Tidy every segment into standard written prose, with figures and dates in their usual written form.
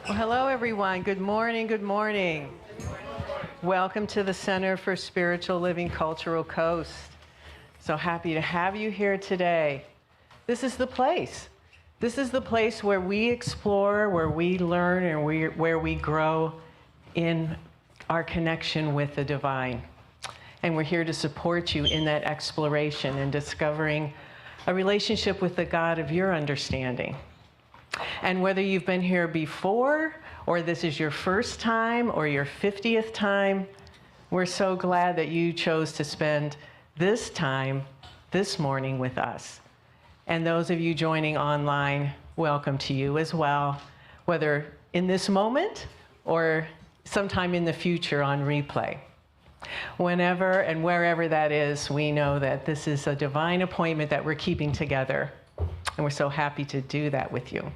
Hello, everyone. Good morning. Good morning. Welcome to the Center for Spiritual Living Cultural Coast. So happy to have you here today. This is the place. This is the place where we explore, where we learn, and where we grow in our connection with the divine. And we're here to support you in that exploration and discovering a relationship with the God of your understanding. And whether you've been here before, or this is your first time, or your 50th time, we're so glad that you chose to spend this time, this morning with us. And those of you joining online, welcome to you as well, whether in this moment or sometime in the future on replay. Whenever and wherever that is, we know that this is a divine appointment that we're keeping together. And we're so happy to do that with you.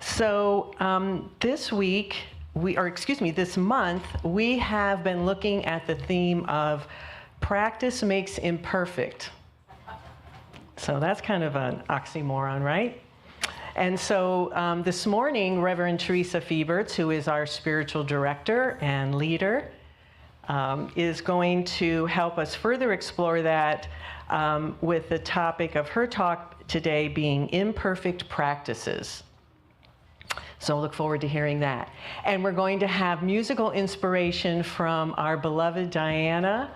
So this month, we have been looking at the theme of practice makes imperfect. So that's kind of an oxymoron, right? And so this morning, Reverend Theresa, who is our spiritual director and leader, is going to help us further explore that with the topic of her talk today being imperfect practices. So look forward to hearing that. And we're going to have musical inspiration from our beloved Diana.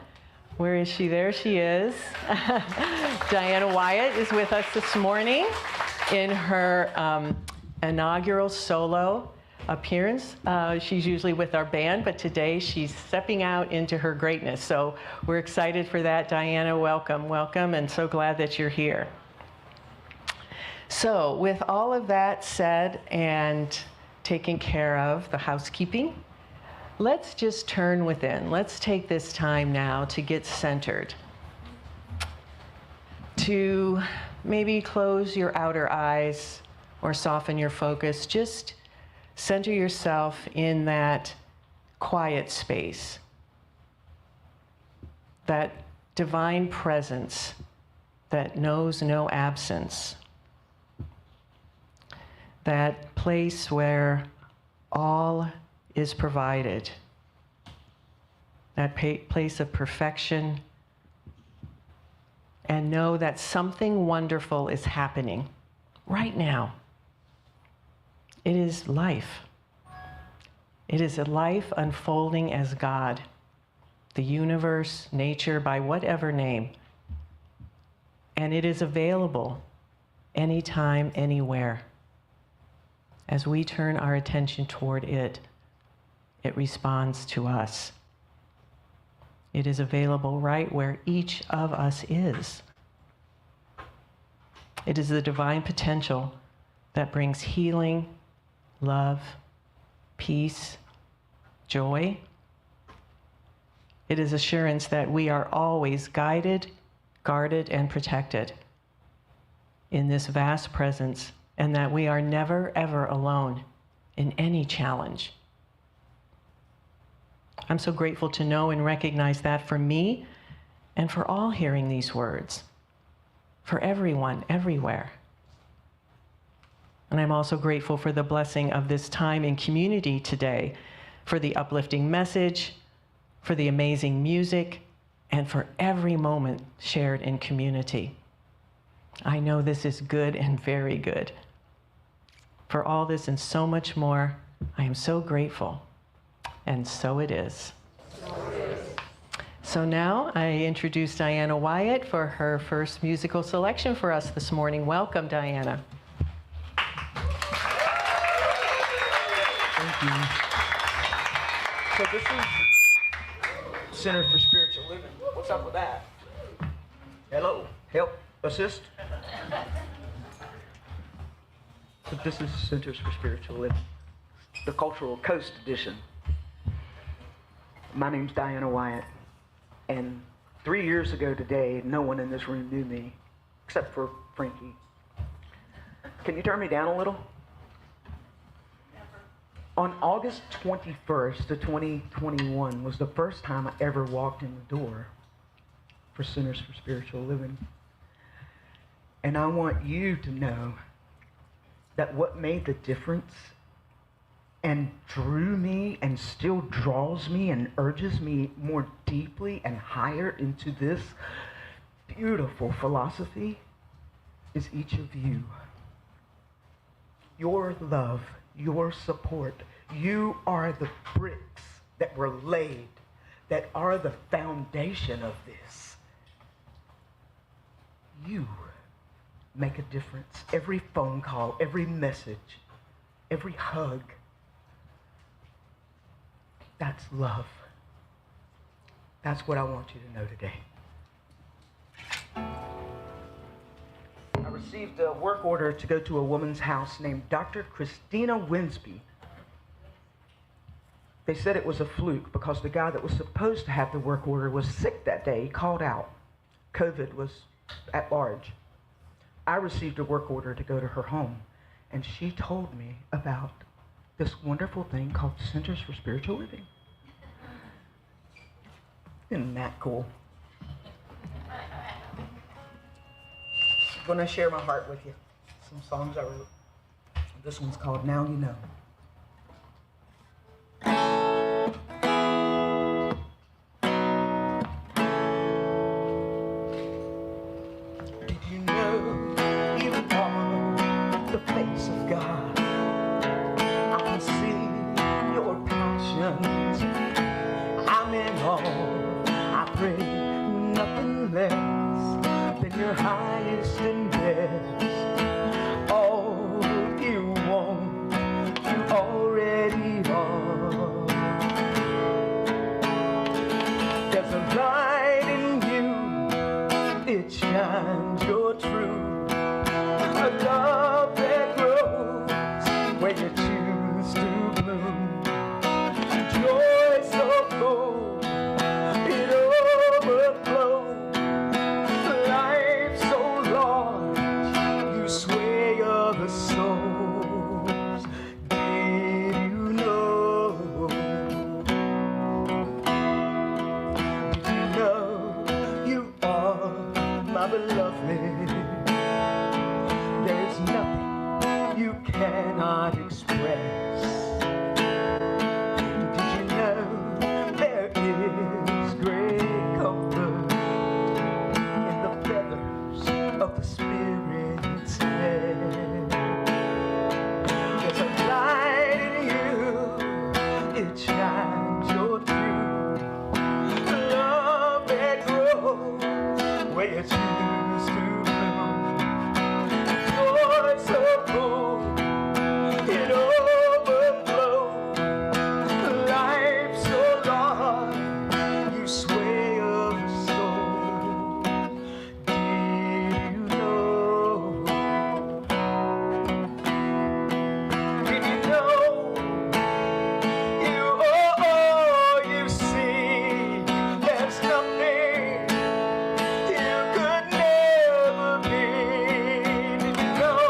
Where is she? There she is. Diana Wyatt is with us this morning in her inaugural solo appearance. She's usually with our band, but today she's stepping out into her greatness. So we're excited for that. Diana, welcome, welcome, and so glad that you're here. So with all of that said and taking care of the housekeeping, let's just turn within. Let's take this time now to get centered. To maybe close your outer eyes or soften your focus. Just center yourself in that quiet space. that divine presence that knows no absence, that place where all is provided, that place of perfection, and know that something wonderful is happening right now. It is life. It is a life unfolding as God, the universe, nature, by whatever name. And it is available anytime, anywhere. As we turn our attention toward it, it responds to us. It is available right where each of us is. It is the divine potential that brings healing, love, peace, joy. It is assurance that we are always guided, guarded, and protected in this vast presence, and that we are never, ever alone in any challenge. I'm so grateful to know and recognize that for me and for all hearing these words, for everyone, everywhere. And I'm also grateful for the blessing of this time in community today, for the uplifting message, for the amazing music, and for every moment shared in community. I know this is good and very good. For all this and so much more, I am so grateful. And so it is. So now I introduce Diana Wyatt for her first musical selection for us this morning. Welcome, Diana. Thank you. So this is Center for Spiritual Living. What's up with that? Hello? Help? Assist? But this is Centers for Spiritual Living, the Cultural Coast Edition. My name's Diana Wyatt, and 3 years ago today, no one in this room knew me, except for Frankie. Can you turn me down a little? On August 21st of 2021 was the first time I ever walked in the door for Centers for Spiritual Living. And I want you to know that what made the difference and drew me and still draws me and urges me more deeply and higher into this beautiful philosophy is each of you. Your love, your support. You are the bricks that were laid, that are the foundation of this. You make a difference. Every phone call, every message, every hug. That's love. That's what I want you to know today. I received a work order to go to a woman's house named Dr. Christina Winsby. They said it was a fluke because the guy that was supposed to have the work order was sick that day. He called out. COVID was at large. I received a work order to go to her home, and she told me about this wonderful thing called Centers for Spiritual Living. Isn't that cool? I'm going to share my heart with you. Some songs I wrote. This one's called Now You Know. Did you know you are the face of God? I can see your passions. I'm in awe. I pray nothing less than your highest and best. All you want, you already are. There's a light in you, it shines, you're true. A love that grows where you choose to bloom. Joy so full, it overflows. Life so large, you sway other souls. Did you know? Did you know beloved, there's nothing you cannot express. Did you know there is great comfort in the feathers of the Spirit's head? There's a light in you, it shines your truth, love that grows where you choose to bloom. Joy so full, it overflows. Life so long, you sway of the soul. Did you know? Did you know? You see, there's nothing you could never be. Did you know?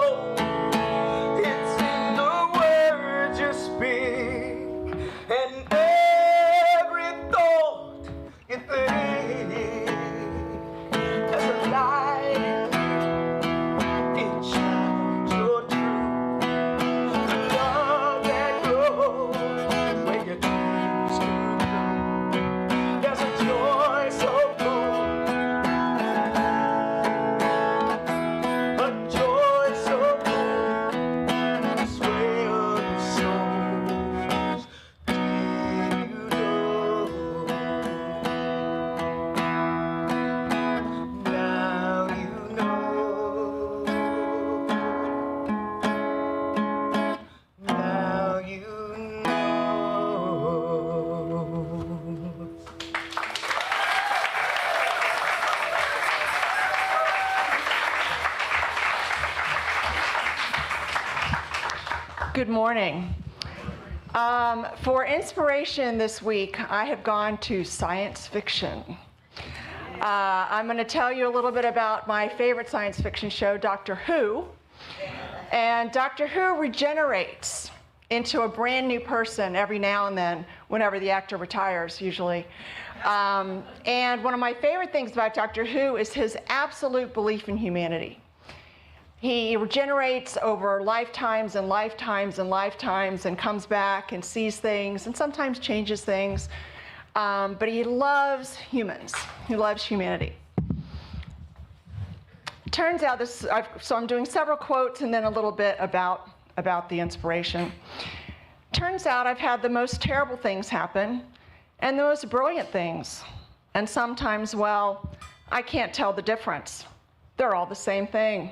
It's in the words you speak and every thought you think. There's a light, it shines your truth, love that grows when you choose to bloom. There's a joy so full, a joy so full, the sway of the souls. Did you know? Now you know. Now you know. Good morning. For inspiration this week, I have gone to science fiction. I'm going to tell you a little bit about my favorite science fiction show, Doctor Who. And Doctor Who regenerates into a brand new person every now and then, whenever the actor retires, usually. And one of my favorite things about Doctor Who is his absolute belief in humanity. He regenerates over lifetimes and lifetimes and lifetimes and comes back and sees things and sometimes changes things. But he loves humans. He loves humanity. Turns out this, so I'm doing several quotes and then a little bit about the inspiration. Turns out I've had the most terrible things happen and the most brilliant things. And sometimes, well, I can't tell the difference. They're all the same thing.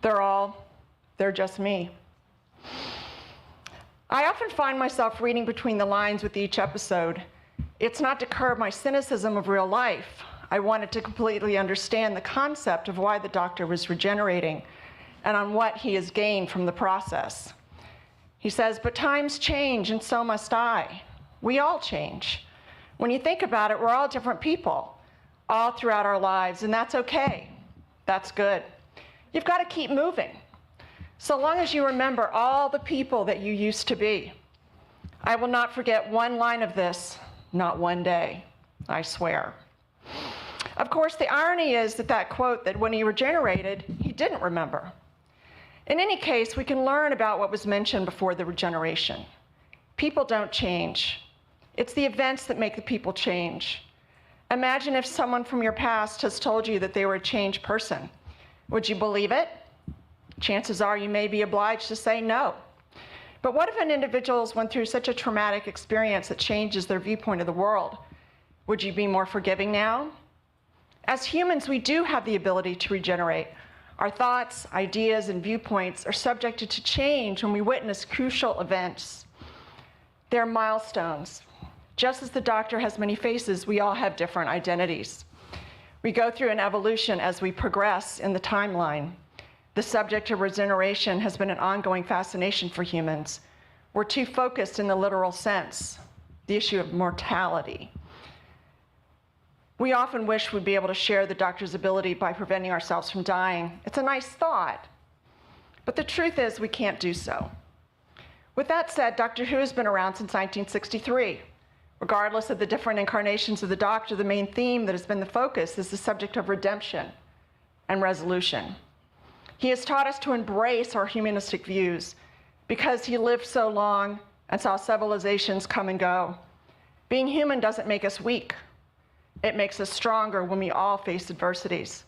They're just me. I often find myself reading between the lines with each episode. It's not to curb my cynicism of real life. I wanted to completely understand the concept of why the Doctor was regenerating and on what he has gained from the process. He says, but times change and so must I. We all change. When you think about it, we're all different people all throughout our lives, and that's okay. That's good. You've got to keep moving, so long as you remember all the people that you used to be. I will not forget one line of this, not one day, I swear. Of course, the irony is that quote that when he regenerated, he didn't remember. In any case, we can learn about what was mentioned before the regeneration. People don't change. It's the events that make the people change. Imagine if someone from your past has told you that they were a changed person. Would you believe it? Chances are you may be obliged to say no. But what if an individual went through such a traumatic experience that changes their viewpoint of the world? Would you be more forgiving now? As humans, we do have the ability to regenerate. Our thoughts, ideas, and viewpoints are subjected to change when we witness crucial events. They're milestones. Just as the Doctor has many faces, we all have different identities. We go through an evolution as we progress in the timeline. The subject of regeneration has been an ongoing fascination for humans. We're too focused in the literal sense, the issue of mortality. We often wish we'd be able to share the Doctor's ability by preventing ourselves from dying. It's a nice thought, but the truth is we can't do so. With that said, Doctor Who has been around since 1963. Regardless of the different incarnations of the Doctor, the main theme that has been the focus is the subject of redemption. and resolution. He has taught us to embrace our humanistic views because he lived so long and saw civilizations come and go. Being human doesn't make us weak. It makes us stronger when we all face adversities.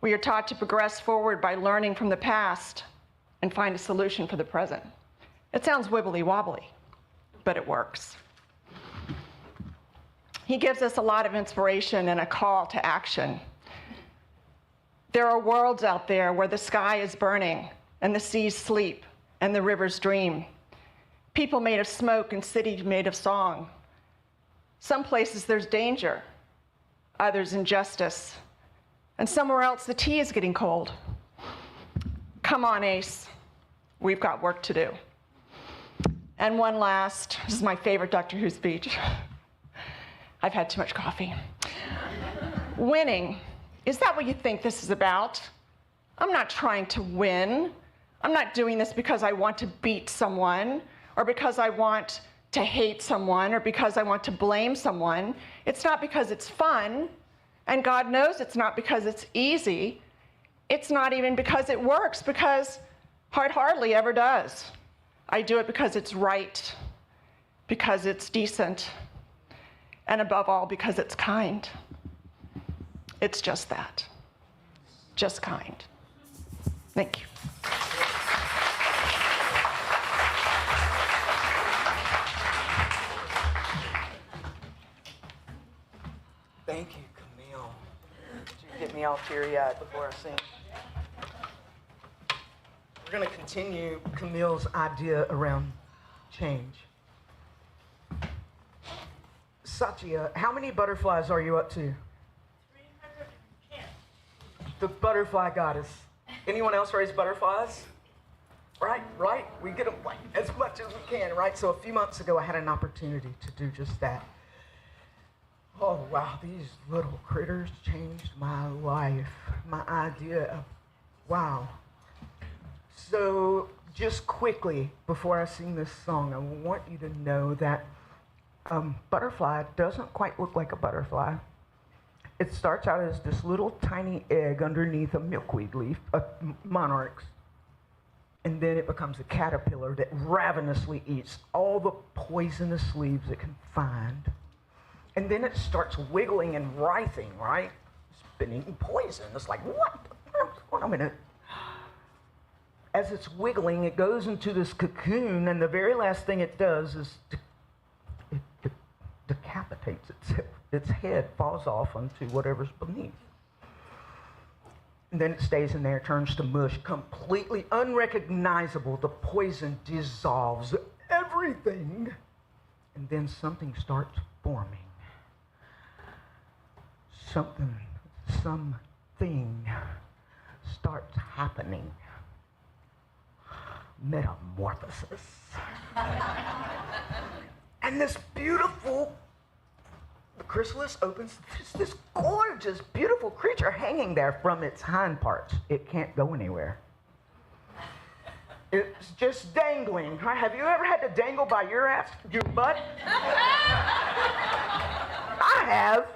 We are taught to progress forward by learning from the past and find a solution for the present. It sounds wibbly wobbly, but it works. He gives us a lot of inspiration and a call to action. There are worlds out there where the sky is burning and the seas sleep and the rivers dream. People made of smoke and cities made of song. Some places there's danger, others injustice, and somewhere else the tea is getting cold. Come on, Ace, we've got work to do. And one last, this is my favorite Doctor Who speech. I've had too much coffee. Winning, is that what you think this is about? I'm not trying to win. I'm not doing this because I want to beat someone, or because I want to hate someone, or because I want to blame someone. It's not because it's fun, and God knows it's not because it's easy. It's not even because it works, because it hardly ever does. I do it because it's right, because it's decent, and above all, because it's kind. It's just that, just kind. Thank you. Thank you, Camille. You get me all teary-eyed before I sing. We're going to continue Camille's idea around change. Satya, how many butterflies are you up to? 310. The butterfly goddess. Anyone else raise butterflies? Right. We get them like as much as we can, right? So a few months ago, I had an opportunity to do just that. Oh, wow, these little critters changed my life, my idea of, wow. So just quickly, before I sing this song, I want you to know that butterfly doesn't quite look like a butterfly. It starts out as this little tiny egg underneath a milkweed leaf, a monarch's, and then it becomes a caterpillar that ravenously eats all the poisonous leaves it can find. And then it starts wiggling and writhing, right? It's been eating poison. It's like, what? Hold on a minute. As it's wiggling, it goes into this cocoon, and the very last thing it does is it decapitates itself. Its head falls off onto whatever's beneath. And then it stays in there, turns to mush, completely unrecognizable. The poison dissolves everything. And then something starts forming. Something starts happening. Metamorphosis. And this beautiful, the chrysalis opens, this gorgeous, beautiful creature hanging there from its hind parts. It can't go anywhere. It's just dangling. Have you ever had to dangle by your ass, your butt? I have.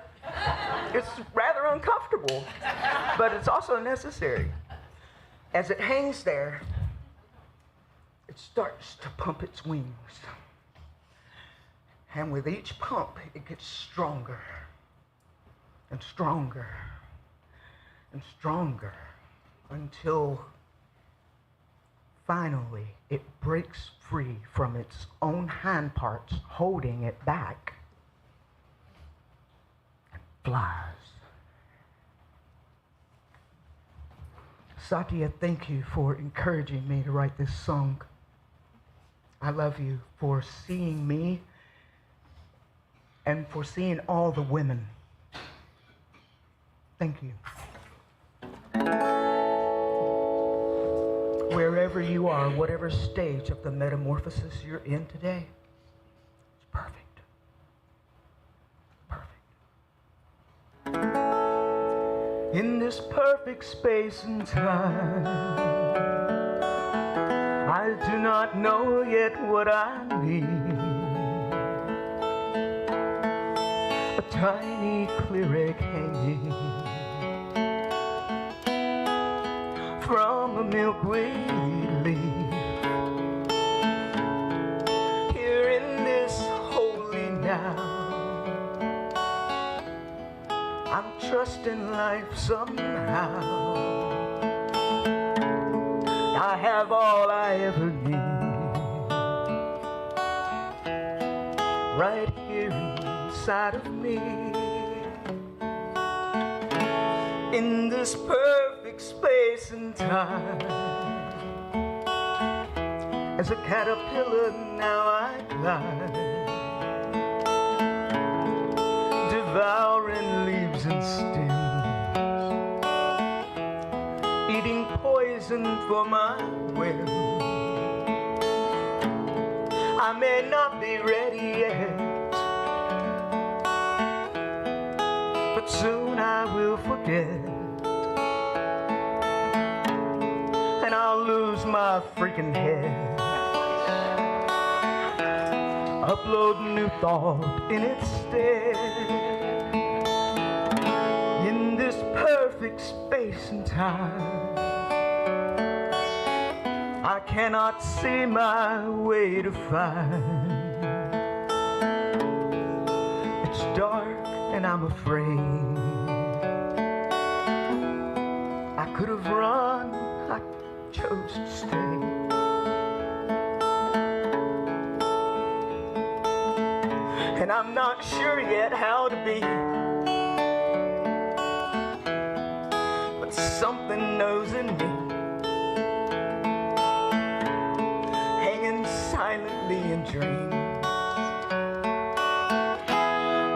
It's rather uncomfortable, but it's also necessary. As it hangs there, it starts to pump its wings. And with each pump, it gets stronger and stronger and stronger until finally it breaks free from its own hind parts holding it back and flies. Satya, thank you for encouraging me to write this song. I love you for seeing me and for seeing all the women. Thank you. Wherever you are, whatever stage of the metamorphosis you're in today, it's perfect. Perfect. In this perfect space and time, I do not know yet what I need. A tiny clear egg hanging from a milkweed leaf. Here in this holy now, I'm trusting life somehow. I have all I ever need right here inside of me. In this perfect space and time, as a caterpillar now I glide, devouring leaves and stems, eating poison for my will. I may not be ready yet, but soon I will forget, and I'll lose my freaking head. Upload new thought in its stead. In this perfect space and time, I cannot see my way to find. It's dark and I'm afraid. I could have run, I chose to stay. And I'm not sure yet how to be, but something knows in me, hanging silently in dreams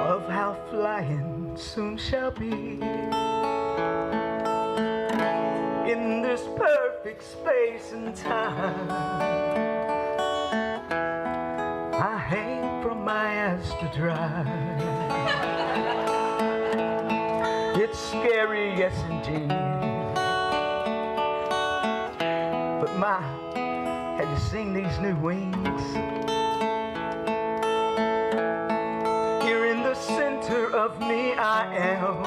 of how flying soon shall be. In this perfect space and time, I hang from my ass to dry. It's scary, yes indeed, but my, have you seen these new wings? Here in the center of me I am,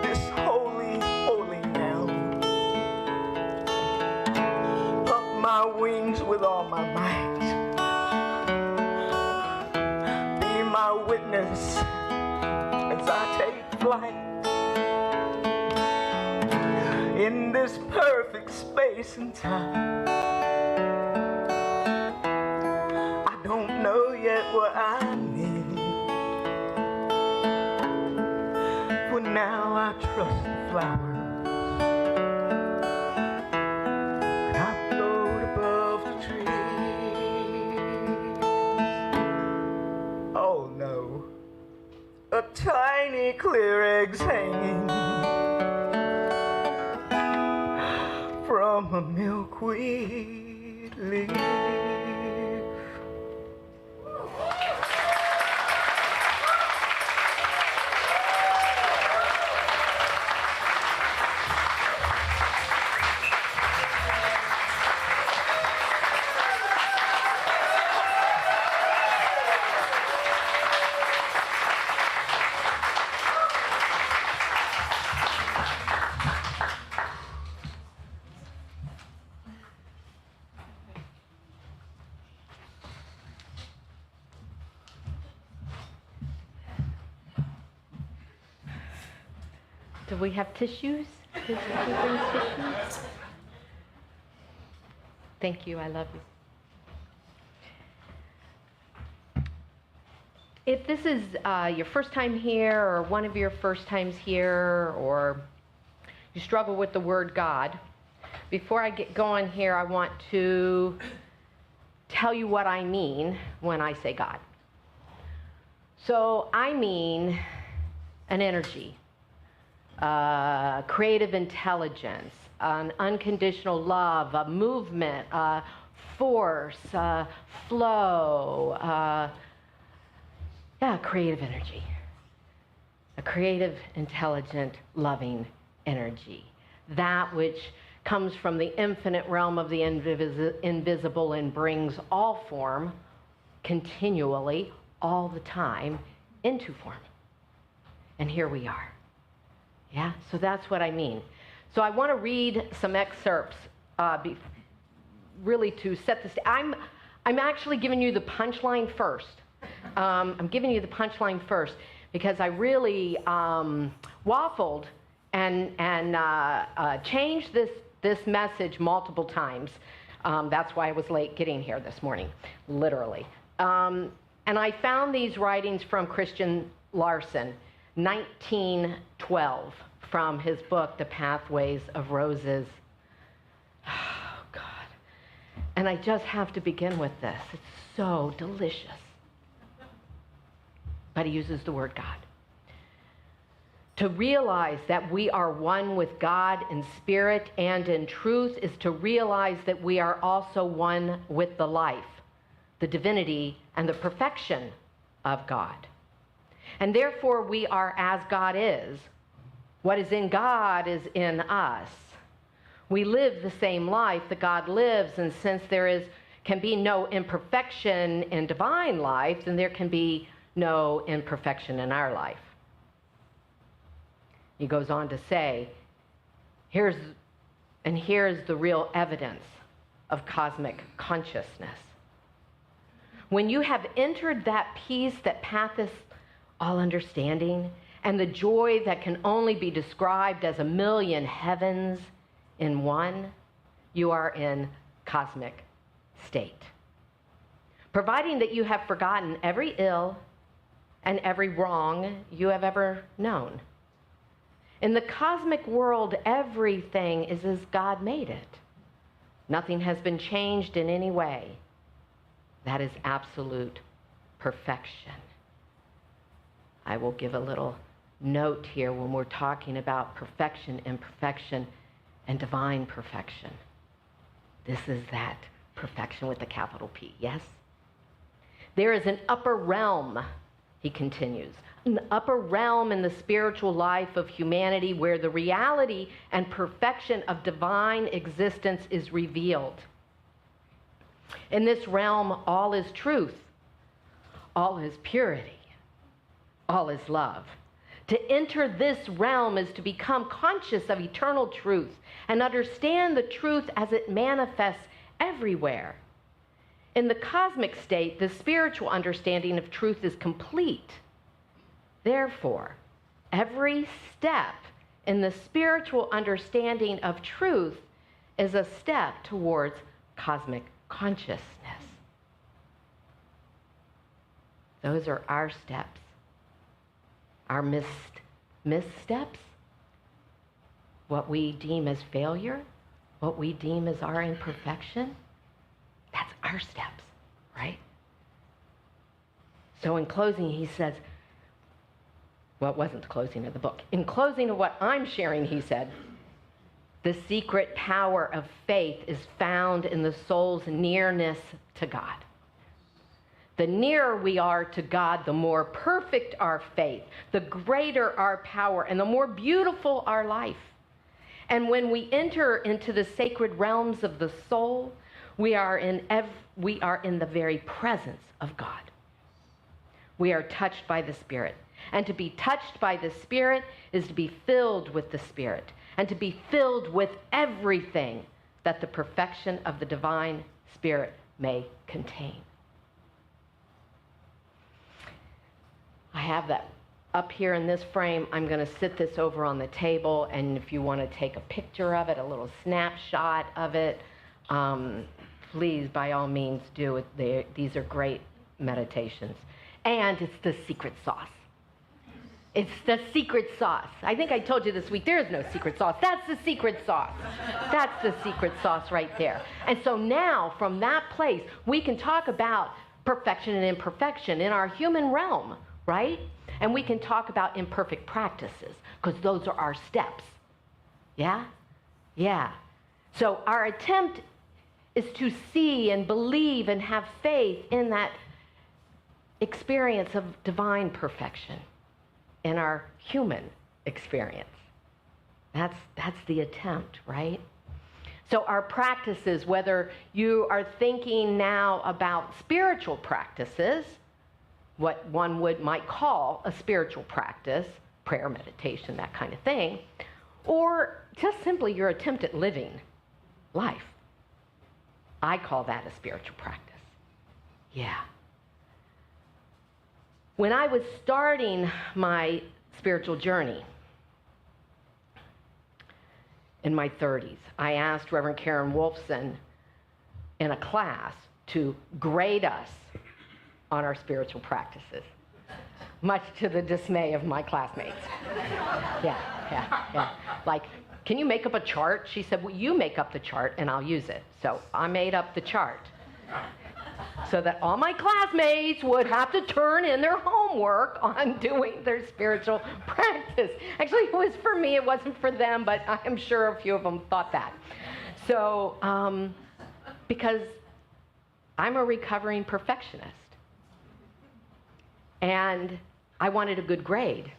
this holy, holy now. Up my wings with all my might, be my witness as I take flight. In this perfect space and time, I don't know yet what I need. For now I trust the flowers, and I float above the trees. Oh no, a tiny clear egg's hanging from a milkweed leaf. Do we have tissues? Did you bring tissues? Thank you, I love you. If this is your first time here, or one of your first times here, or you struggle with the word God, before I get going here, I want to tell you what I mean when I say God. So I mean an energy, creative intelligence, an unconditional love, a movement, a force, a flow, creative energy. A creative, intelligent, loving energy. That which comes from the infinite realm of the invisible and brings all form, continually, all the time, into form. And here we are. Yeah, so that's what I mean. So I want to read some excerpts really to set this. I'm actually giving you the punchline first. I'm giving you the punchline first because I really waffled and changed this message multiple times. That's why I was late getting here this morning, literally. And I found these writings from Christian Larson, 1912, from his book, The Pathways of Roses. Oh, God. And I just have to begin with this. It's so delicious. But he uses the word God. To realize that we are one with God in spirit and in truth is to realize that we are also one with the life, the divinity, and the perfection of God. And therefore we are as God is. What is in God is in us. We live the same life that God lives, and since there can be no imperfection in divine life, then there can be no imperfection in our life. He goes on to say, here's the real evidence of cosmic consciousness. When you have entered that peace that passeth all understanding, and the joy that can only be described as a million heavens in one, you are in cosmic state. Providing that you have forgotten every ill and every wrong you have ever known. In the cosmic world, everything is as God made it. Nothing has been changed in any way. That is absolute perfection. I will give a little note here when we're talking about perfection, imperfection, and divine perfection. This is that perfection with a capital P, yes? There is an upper realm, he continues, an upper realm in the spiritual life of humanity where the reality and perfection of divine existence is revealed. In this realm, all is truth, all is purity, all is love. To enter this realm is to become conscious of eternal truth and understand the truth as it manifests everywhere. In the cosmic state, the spiritual understanding of truth is complete. Therefore, every step in the spiritual understanding of truth is a step towards cosmic consciousness. Those are our steps. Our missteps, what we deem as failure, what we deem as our imperfection, that's our steps, right? So in closing, he says, well, it wasn't the closing of the book. In closing of what I'm sharing, he said, the secret power of faith is found in the soul's nearness to God. The nearer we are to God, the more perfect our faith, the greater our power, and the more beautiful our life. And when we enter into the sacred realms of the soul, we are in the very presence of God. We are touched by the Spirit. And to be touched by the Spirit is to be filled with the Spirit, and to be filled with everything that the perfection of the divine Spirit may contain. I have that up here in this frame. I'm going to sit this over on the table, and if you want to take a picture of it, a little snapshot of it, please, by all means, do it. These are great meditations. And it's the secret sauce. It's the secret sauce. I think I told you this week, there is no secret sauce. That's the secret sauce. That's the secret sauce right there. And so now, from that place, we can talk about perfection and imperfection in our human realm, right? And we can talk about imperfect practices, because those are our steps. Yeah? Yeah. So our attempt is to see and believe and have faith in that experience of divine perfection in our human experience. That's the attempt, right? So our practices, whether you are thinking now about spiritual practices, what one might call a spiritual practice, prayer, meditation, that kind of thing, or just simply your attempt at living life. I call that a spiritual practice. Yeah. When I was starting my spiritual journey in my 30s, I asked Reverend Karen Wolfson in a class to grade us on our spiritual practices, much to the dismay of my classmates. Yeah. Like, can you make up a chart? She said, well, you make up the chart and I'll use it. So I made up the chart so that all my classmates would have to turn in their homework on doing their spiritual practice. Actually, it was for me, it wasn't for them, but I'm sure a few of them thought that. So, because I'm a recovering perfectionist, and I wanted a good grade.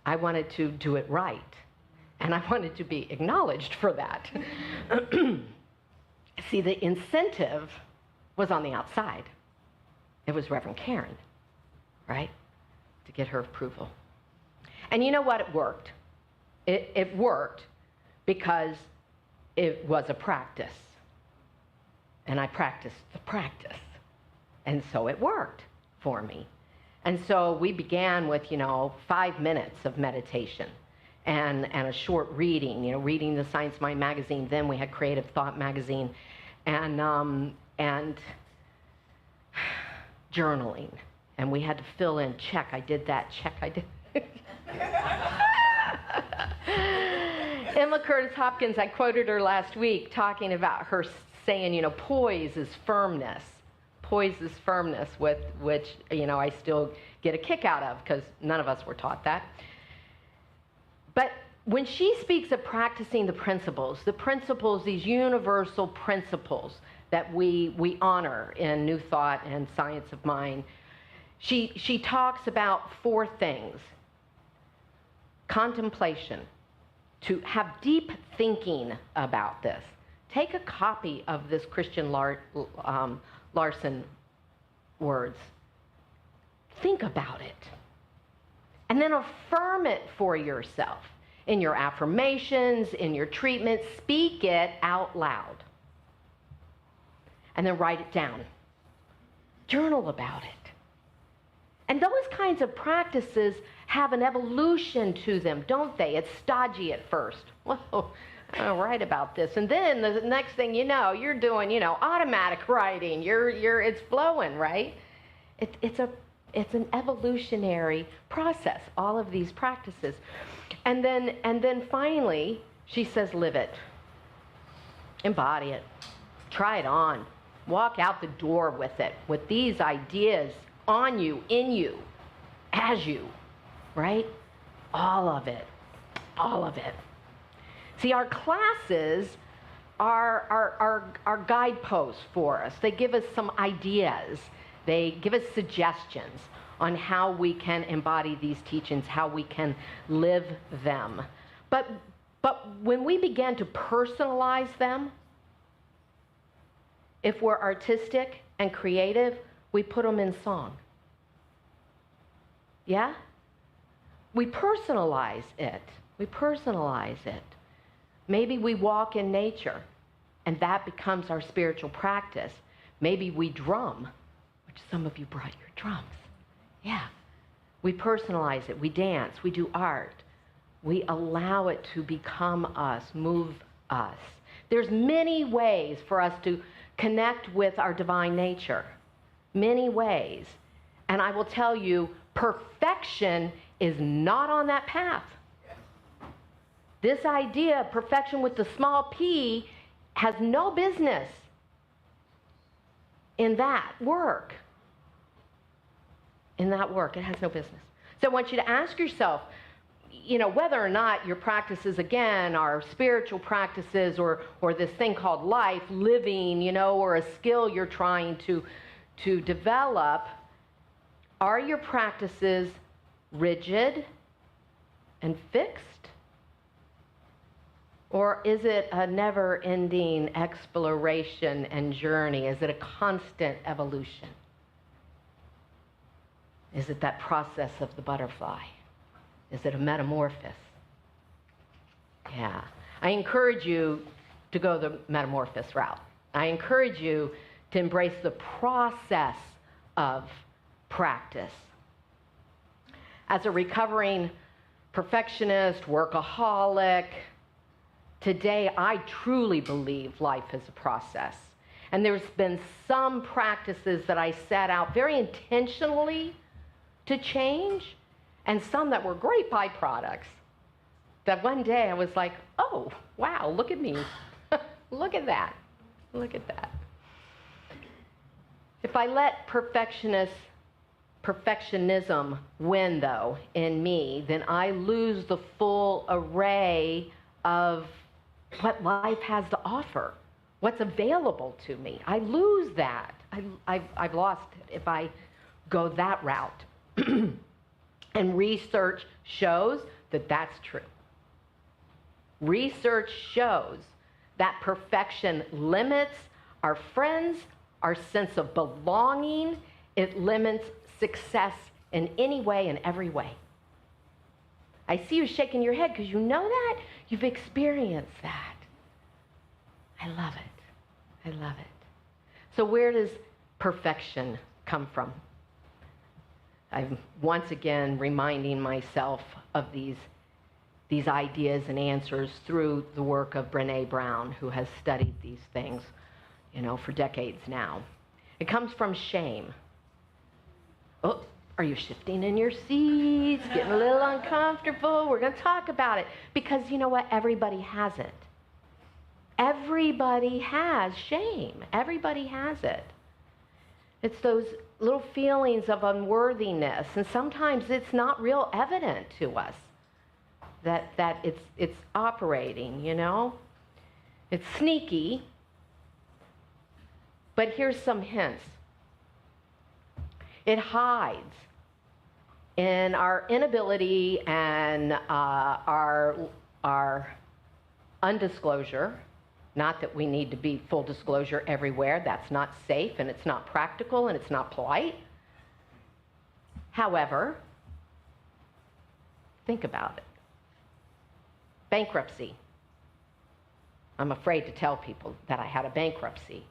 I wanted to do it right, and I wanted to be acknowledged for that. See, the incentive was on the outside. It was Reverend Karen, right? To get her approval. And you know what? It worked. It worked because it was a practice. And I practiced the practice. And so it worked for me. And so we began with, 5 minutes of meditation and a short reading, reading the Science Mind magazine. Then we had Creative Thought magazine and journaling. And we had to fill in, check, I did that, check, I did. Emma Curtis Hopkins, I quoted her last week talking about her saying, poise is firmness. Poise is firmness, with which, I still get a kick out of because none of us were taught that. But when she speaks of practicing the principles, these universal principles that we honor in New Thought and Science of Mind, she talks about 4 things. Contemplation, to have deep thinking about this. Take a copy of this Christian Larson words. Think about it. And then affirm it for yourself. In your affirmations, in your treatment, speak it out loud. And then write it down. Journal about it. And those kinds of practices have an evolution to them, don't they? It's stodgy at first. Whoa, I'll write about this. And then the next thing you know, you're doing, automatic writing. It's flowing, right? It's an evolutionary process, all of these practices. And then finally, she says, live it. Embody it. Try it on. Walk out the door with it, with these ideas on you, in you, as you, right? All of it. All of it. See, our classes are guideposts for us. They give us some ideas. They give us suggestions on how we can embody these teachings, how we can live them. But when we begin to personalize them, if we're artistic and creative, we put them in song. Yeah? We personalize it. We personalize it. Maybe we walk in nature, and that becomes our spiritual practice. Maybe we drum, which some of you brought your drums. Yeah. We personalize it. We dance. We do art. We allow it to become us, move us. There's many ways for us to connect with our divine nature. Many ways. And I will tell you, perfection is not on that path. This idea of perfection with the small p has no business in that work. In that work, it has no business. So I want you to ask yourself, whether or not your practices, again, are spiritual practices or this thing called life, living, or a skill you're trying to develop, are your practices rigid and fixed? Or is it a never-ending exploration and journey? Is it a constant evolution? Is it that process of the butterfly? Is it a metamorphosis? Yeah. I encourage you to go the metamorphosis route. I encourage you to embrace the process of practice. As a recovering perfectionist, workaholic, today I truly believe life is a process. And there's been some practices that I set out very intentionally to change, and some that were great byproducts. That one day I was like, oh, wow, look at me. Look at that. Look at that. If I let perfectionism win, though, in me, then I lose the full array of what life has to offer, what's available to me. I lose that. I've lost it if I go that route. And research shows that that's true. Research shows that perfection limits our friends, our sense of belonging. It limits success in any way and every way. I see you shaking your head because you know that. You've experienced that. I love it. I love it. So where does perfection come from? I'm once again reminding myself of these ideas and answers through the work of Brené Brown, who has studied these things, for decades now. It comes from shame. Oh, are you shifting in your seats? Getting a little uncomfortable? We're going to talk about it. Because you know what? Everybody has it. Everybody has shame. Everybody has it. It's those little feelings of unworthiness, and sometimes it's not real evident to us that it's operating, It's sneaky, but here's some hints. It hides in our inability and our undisclosure. Not that we need to be full disclosure everywhere. That's not safe, and it's not practical, and it's not polite. However, think about it. Bankruptcy. I'm afraid to tell people that I had a bankruptcy.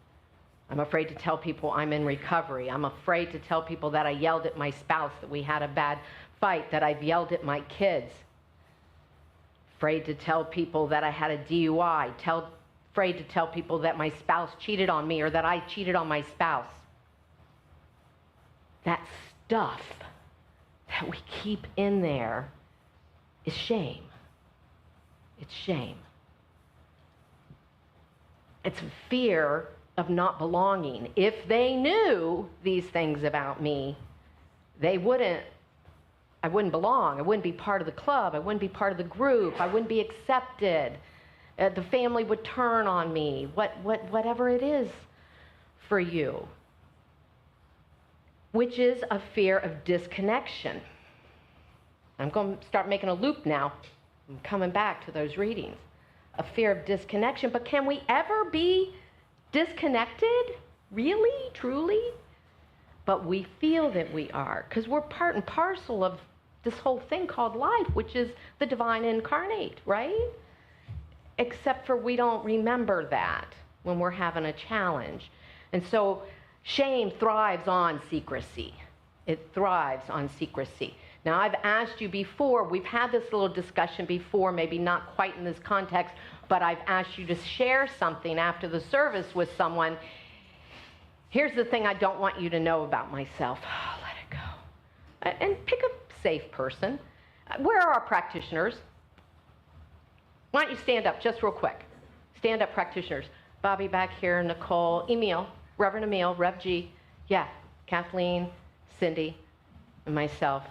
I'm afraid to tell people I'm in recovery. I'm afraid to tell people that I yelled at my spouse, that we had a bad fight, that I've yelled at my kids. Afraid to tell people that I had a DUI. Afraid to tell people that my spouse cheated on me or that I cheated on my spouse. That stuff that we keep in there is shame. It's shame. It's fear of not belonging. If they knew these things about me, I wouldn't belong. I wouldn't be part of the club. I wouldn't be part of the group. I wouldn't be accepted. The family would turn on me, whatever it is for you, which is a fear of disconnection. I'm going to start making a loop now. I'm coming back to those readings. A fear of disconnection, but can we ever be disconnected? Really? Truly? But we feel that we are, because we're part and parcel of this whole thing called life, which is the divine incarnate, right? Except for we don't remember that when we're having a challenge. And so shame thrives on secrecy. It thrives on secrecy. Now, I've asked you before, we've had this little discussion before, maybe not quite in this context, but I've asked you to share something after the service with someone. Here's the thing I don't want you to know about myself. Oh, let it go. And pick a safe person. Where are our practitioners? Why don't you stand up just real quick? Stand up, practitioners. Bobby back here, Nicole, Emil, Reverend Emil, Rev G. Yeah, Kathleen, Cindy, and myself.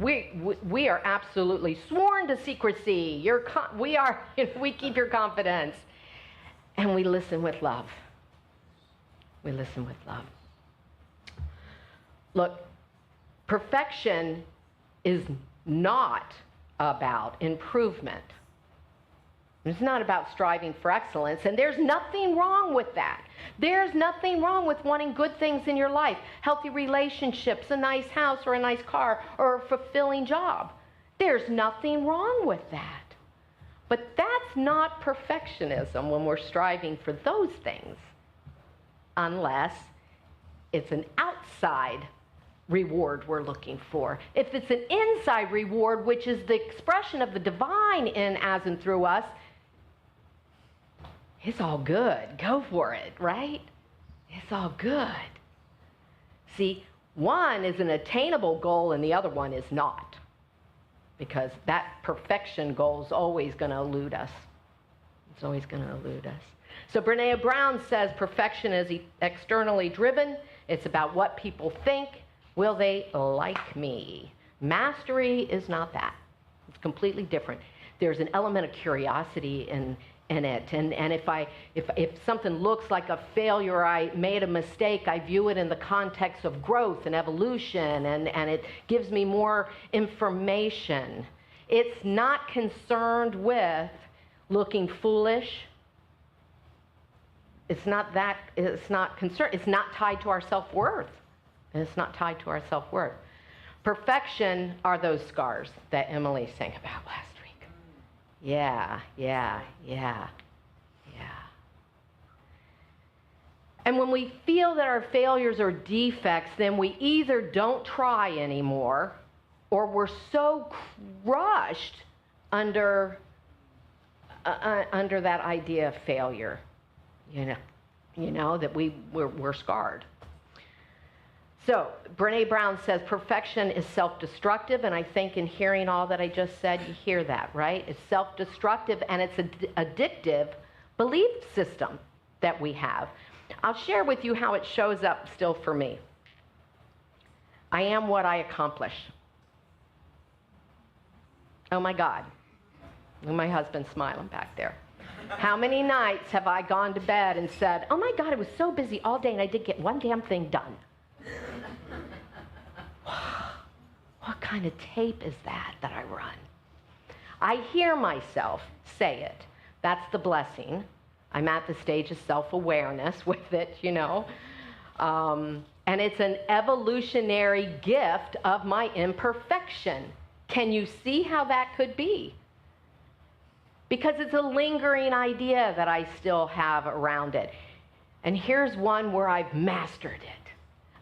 We are absolutely sworn to secrecy. We keep your confidence. And we listen with love. We listen with love. Look, perfection is not about improvement. It's not about striving for excellence, and there's nothing wrong with that. There's nothing wrong with wanting good things in your life, healthy relationships, a nice house or a nice car, or a fulfilling job. There's nothing wrong with that. But that's not perfectionism when we're striving for those things, unless it's an outside reward we're looking for. If it's an inside reward, which is the expression of the divine in, as, and through us, it's all good. Go for it, right? It's all good. See, one is an attainable goal and the other one is not. Because that perfection goal is always going to elude us. It's always going to elude us. So Brené Brown says perfection is externally driven. It's about what people think. Will they like me? Mastery is not that. It's completely different. There's an element of curiosity in it. And if something looks like a failure, I made a mistake, I view it in the context of growth and evolution, and it gives me more information. It's not concerned with looking foolish. It's not concerned. It's not tied to our self-worth. It's not tied to our self-worth. Perfection are those scars that Emily sang about last week. Yeah. And when we feel that our failures are defects, then we either don't try anymore, or we're so crushed under that idea of failure, that we're scarred. So Brené Brown says perfection is self-destructive, and I think in hearing all that I just said, you hear that, right? It's self-destructive, and it's an addictive belief system that we have. I'll share with you how it shows up still for me. I am what I accomplish. Oh my God. And my husband's smiling back there. How many nights have I gone to bed and said, oh my God, I was so busy all day and I didn't get one damn thing done? What kind of tape is that I run? I hear myself say it. That's the blessing. I'm at the stage of self-awareness with it, And it's an evolutionary gift of my imperfection. Can you see how that could be? Because it's a lingering idea that I still have around it. And here's one where I've mastered it.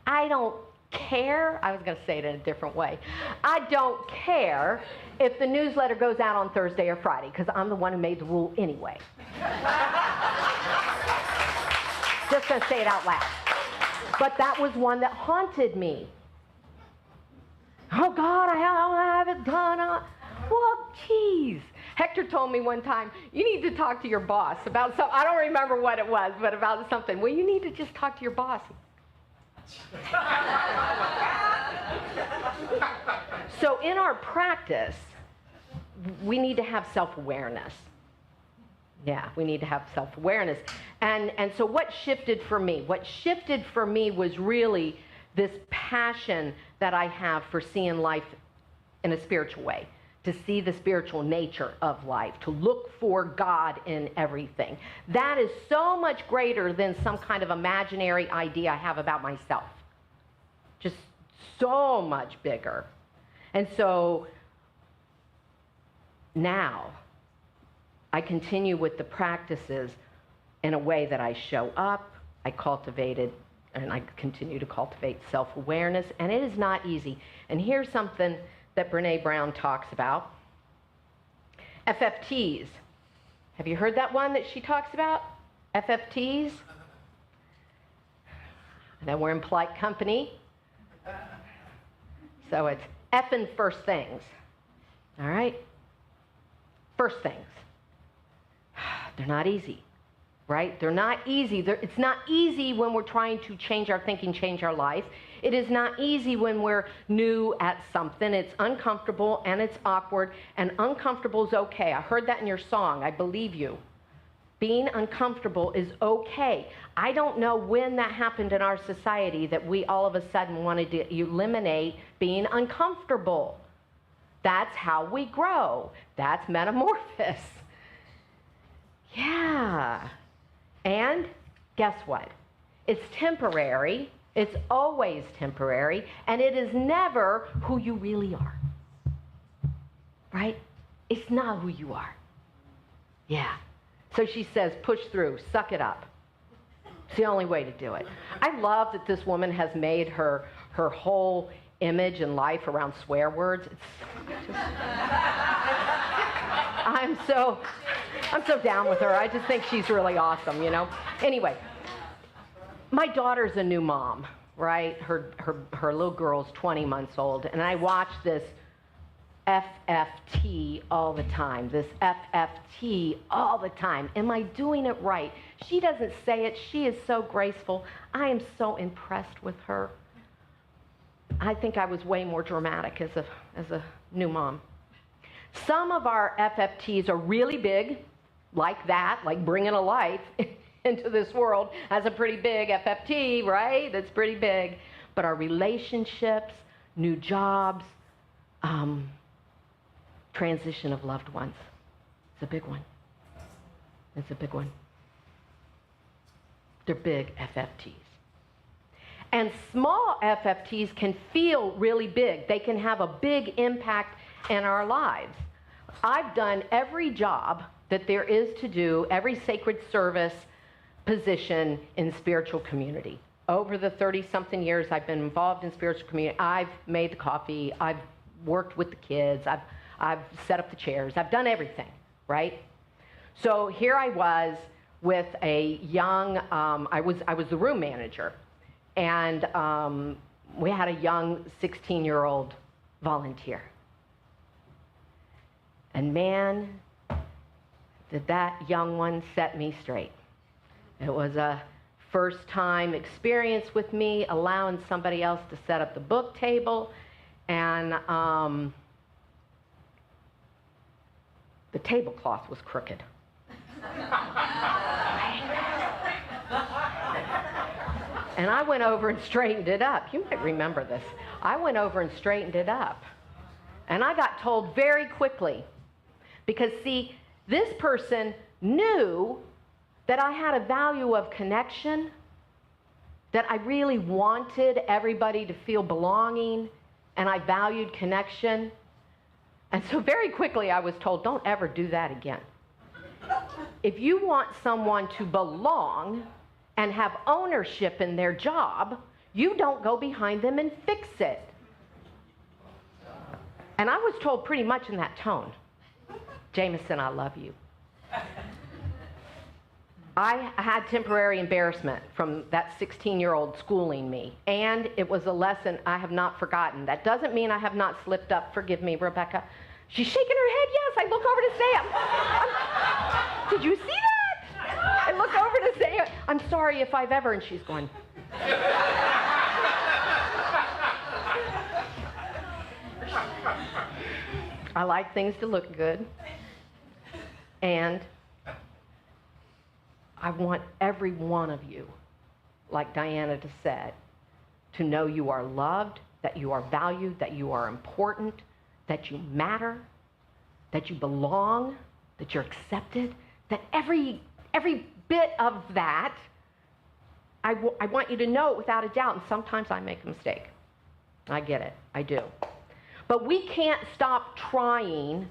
I don't care. I was going to say it in a different way. I don't care if the newsletter goes out on Thursday or Friday, because I'm the one who made the rule anyway. Just going to say it out loud. But that was one that haunted me. Oh, God, I have it done. Well, geez. Hector told me one time, you need to talk to your boss about something. I don't remember what it was, but about something. Well, you need to just talk to your boss. So in our practice, we need to have self-awareness. Yeah, we need to have self-awareness. And so what shifted for me? What shifted for me was really this passion that I have for seeing life in a spiritual way, to see the spiritual nature of life, to look for God in everything. That is so much greater than some kind of imaginary idea I have about myself. Just so much bigger. And so now I continue with the practices in a way that I show up, I cultivated, and I continue to cultivate self-awareness, and it is not easy. And here's something that Brené Brown talks about. FFTs. Have you heard that one that she talks about? FFTs? And then we're in polite company. So it's effing first things. All right? First things. They're not easy, right? They're not easy. It's not easy when we're trying to change our thinking, change our life. It is not easy when we're new at something. It's uncomfortable and it's awkward, and uncomfortable is okay. I heard that in your song. I believe you. Being uncomfortable is okay. I don't know when that happened in our society that we all of a sudden wanted to eliminate being uncomfortable. That's how we grow. That's metamorphosis. Yeah. And guess what? It's temporary. It's always temporary. And it is never who you really are. Right? It's not who you are. Yeah. So she says, push through, suck it up. It's the only way to do it. I love that this woman has made her whole image and life around swear words. I'm so down with her. I just think she's really awesome, you know. Anyway, my daughter's a new mom, right? Her little girl's 20 months old, and I watch this FFT all the time, this FFT all the time. Am I doing it right? She doesn't say it. She is so graceful. I am so impressed with her. I think I was way more dramatic as a new mom. Some of our FFTs are really big, like that, like bringing a life into this world. That's a pretty big FFT, right? That's pretty big. But our relationships, new jobs, transition of loved ones, it's a big one. It's a big one. They're big FFTs. And small FFTs can feel really big. They can have a big impact in our lives. I've done every job that there is to do, every sacred service position in spiritual community. Over the 30-something years I've been involved in spiritual community, I've made the coffee, I've worked with the kids, I've set up the chairs, I've done everything, right? So here I was with a young, I was the room manager, and we had a young 16-year-old volunteer. And man, did that young one set me straight. It was a first-time experience with me, allowing somebody else to set up the book table, and the tablecloth was crooked. And I went over and straightened it up. You might remember this. I went over and straightened it up. And I got told very quickly, because see, this person knew that I had a value of connection, that I really wanted everybody to feel belonging, and I valued connection. And so very quickly I was told, don't ever do that again. If you want someone to belong and have ownership in their job, you don't go behind them and fix it. And I was told pretty much in that tone, Jameson, I love you. I had temporary embarrassment from that 16-year-old schooling me, and it was a lesson I have not forgotten. That doesn't mean I have not slipped up. Forgive me, Rebecca. She's shaking her head. Yes, I look over to say, did you see that? I look over to say, I'm sorry if I've ever, and she's going. I like things to look good, and I want every one of you, like Diana just said, to know you are loved, that you are valued, that you are important, that you matter, that you belong, that you're accepted, that every bit of that, I want you to know it without a doubt, and sometimes I make a mistake. I get it, I do. But we can't stop trying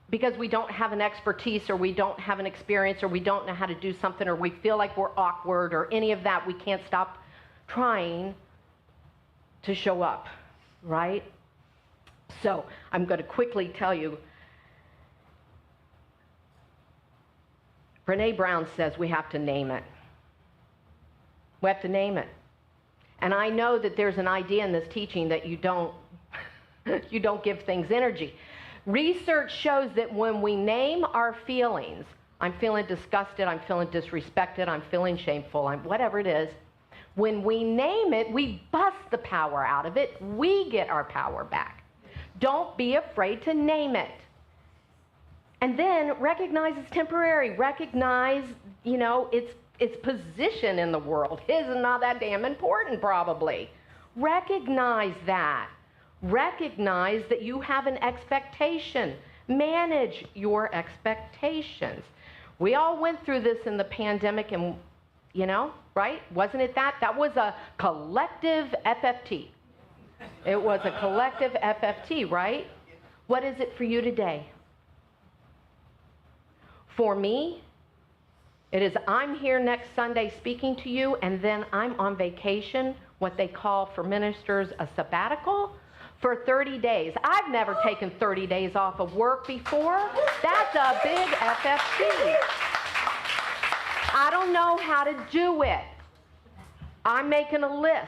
because we don't have an expertise, or we don't have an experience, or we don't know how to do something, or we feel like we're awkward, or any of that. We can't stop trying to show up, right? So I'm going to quickly tell you, Brené Brown says we have to name it. We have to name it. And I know that there's an idea in this teaching that you don't give things energy. Research shows that when we name our feelings, I'm feeling disgusted, I'm feeling disrespected, I'm feeling shameful, whatever it is, when we name it, we bust the power out of it. We get our power back. Don't be afraid to name it. And then recognize it's temporary. Recognize, its position in the world is not that damn important, probably. Recognize that. Recognize that you have an expectation. Manage your expectations. We all went through this in the pandemic and, right? Wasn't it that? That was a collective FFT. It was a collective FFT, right? What is it for you today? For me, it is I'm here next Sunday speaking to you, and then I'm on vacation, what they call for ministers a sabbatical, for 30 days. I've never taken 30 days off of work before. That's a big FFT. I don't know how to do it. I'm making a list.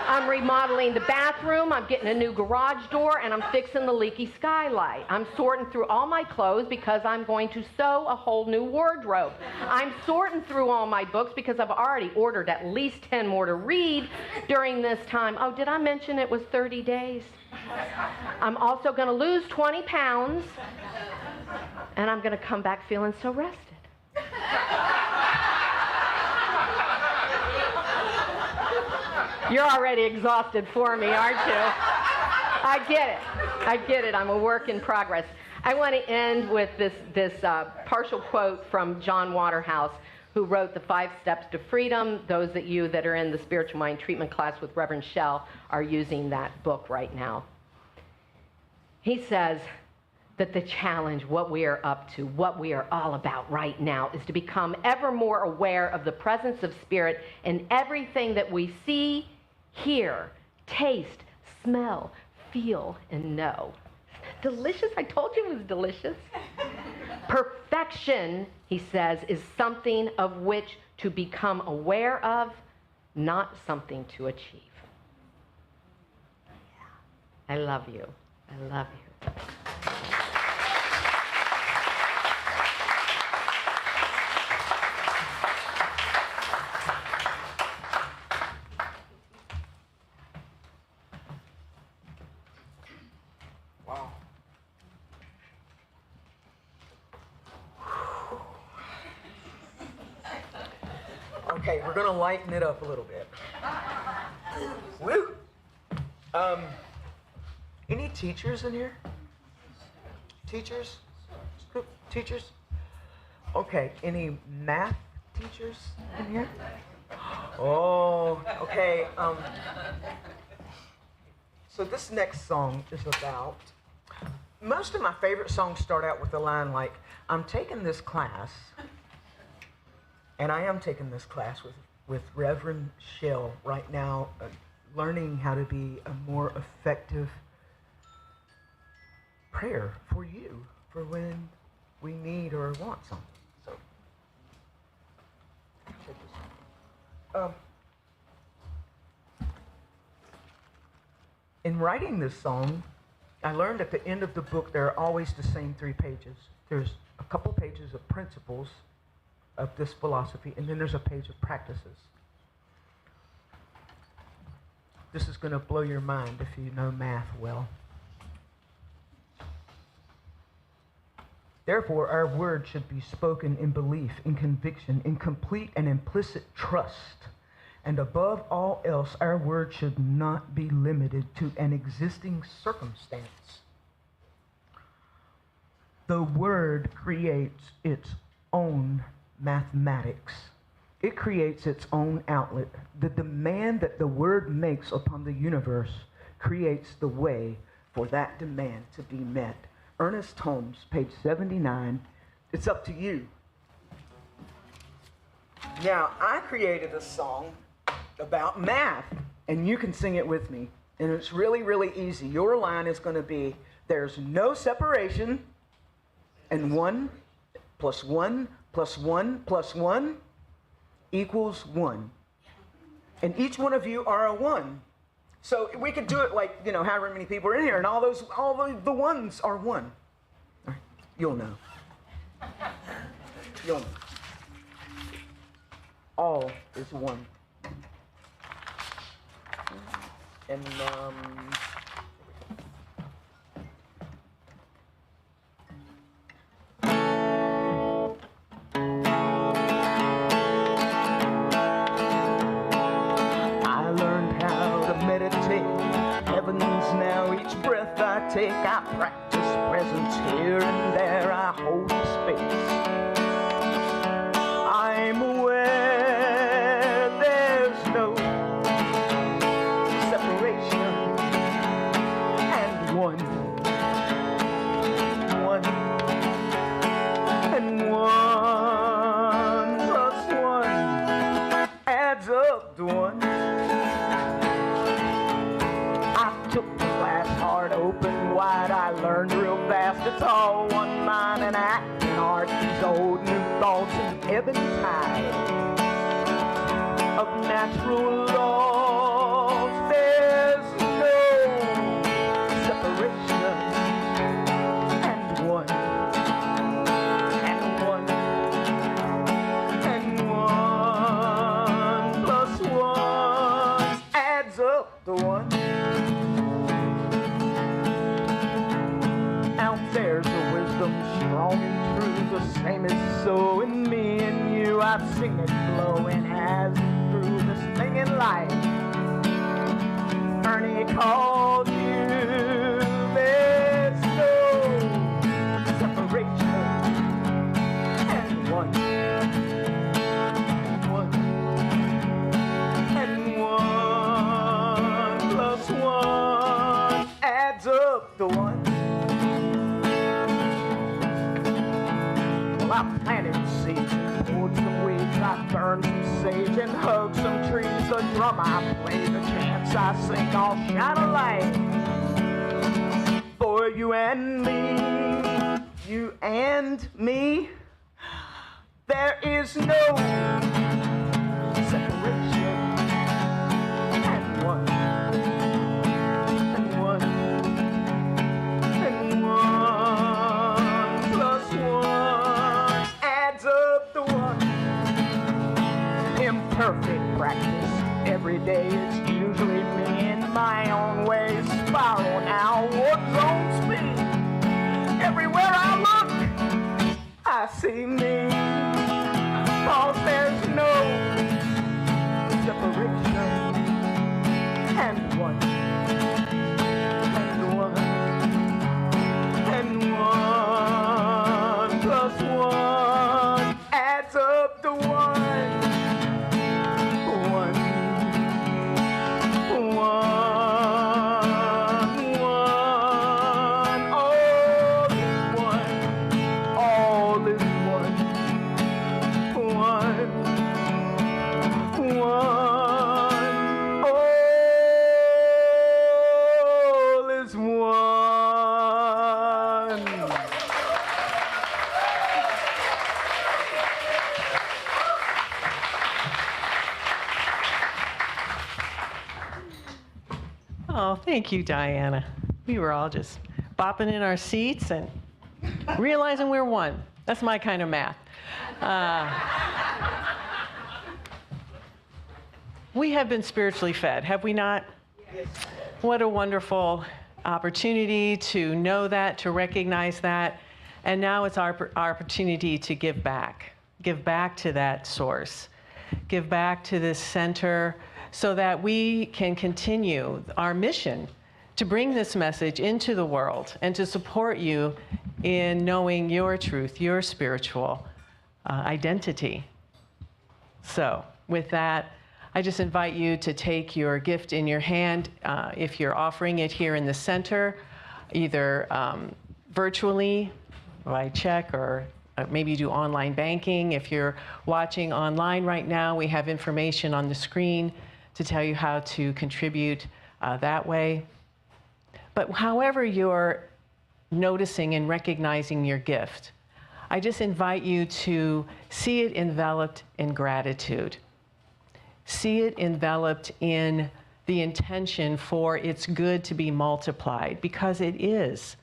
I'm remodeling the bathroom, I'm getting a new garage door, and I'm fixing the leaky skylight. I'm sorting through all my clothes because I'm going to sew a whole new wardrobe. I'm sorting through all my books because I've already ordered at least 10 more to read during this time. Oh, did I mention it was 30 days? I'm also going to lose 20 pounds, and I'm going to come back feeling so rested. You're already exhausted for me, aren't you? I get it. I'm a work in progress. I want to end with this partial quote from John Waterhouse, who wrote The 5 Steps to Freedom. Those of you that are in the Spiritual Mind Treatment class with Reverend Shell are using that book right now. He says that the challenge, what we are up to, what we are all about right now, is to become ever more aware of the presence of Spirit in everything that we see, hear, taste, smell, feel, and know. Delicious? I told you it was delicious. Perfection, he says, is something of which to become aware of, not something to achieve. I love you. I love you. Wow. Okay, we're going to lighten it up a little bit. Woo! Any teachers in here? Teachers? Teachers? Okay, any math teachers in here? Oh, okay. So this next song is about, most of my favorite songs start out with a line like, I'm taking this class, and I am taking this class with Reverend Shell right now, learning how to be a more effective prayer for you, for when we need or want something. So, check this out. In writing this song, I learned at the end of the book there are always the same 3 pages. There's a couple pages of principles of this philosophy, and then there's a page of practices. This is going to blow your mind if you know math well. Therefore, our word should be spoken in belief, in conviction, in complete and implicit trust. And above all else, our word should not be limited to an existing circumstance. The word creates its own mathematics. It creates its own outlet. The demand that the word makes upon the universe creates the way for that demand to be met. Ernest Holmes, page 79. It's up to you. Now, I created a song about math, and you can sing it with me. And it's really, really easy. Your line is going to be, there's no separation, and 1 plus 1 plus 1 plus 1 equals 1. And each one of you are a 1. So we could do it like, however many people are in here, and all the ones are 1. All right. You'll know. You'll know. All is 1. And I learned how to meditate. Heavens now each breath I take, I practice presence here and there, I hold the space. I'm aware there's no separation, and one plus one adds up to one. I took the glass heart open wide, I learned real fast it's all one mind and acting art. These old new thoughts and ebb and tide of natural laws. There's no separation, and one plus one adds up to one. Out there's a wisdom strong and true, the same is so in me and you. I've seen it flowing as through this thing in life. Ernie called you. There's no separation, and one plus one adds up to one. Well, I planted seeds and poured some weeds, I burned some sage and hugged some trees. The drum I play, the chants I sing, all shine a light for you and me. You and me. There is no separation, and one plus one adds up to one. Imperfect practice every day is usually me in my own way. Spiral now, one's own speed. Everywhere I look, I see me. 'Cause there's no separation, and one plus one adds up to one. All is one. All is one. Oh, thank you, Diana. We were all just bopping in our seats and realizing we're one. That's my kind of math. We have been spiritually fed, have we not? Yes. What a wonderful opportunity to know that, to recognize that. And now it's our opportunity to give back to that source, give back to this center so that we can continue our mission to bring this message into the world and to support you in knowing your truth, your spiritual identity. So with that, I just invite you to take your gift in your hand if you're offering it here in the center, either virtually by check or maybe you do online banking. If you're watching online right now, we have information on the screen to tell you how to contribute that way. But however you're noticing and recognizing your gift, I just invite you to see it enveloped in gratitude. See it enveloped in the intention for its good to be multiplied, because it is.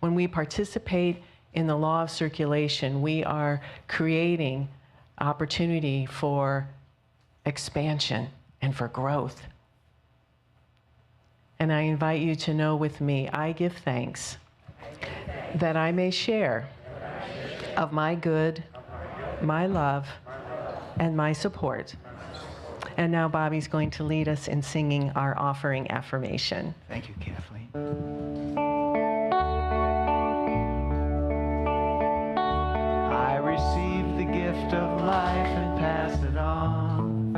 When we participate in the law of circulation, we are creating opportunity for expansion and for growth. And I invite you to know with me, I give thanks that I may share of my good, my love, and my support. And now Bobby's going to lead us in singing our offering affirmation. Thank you, Kathleen. of life and pass it on.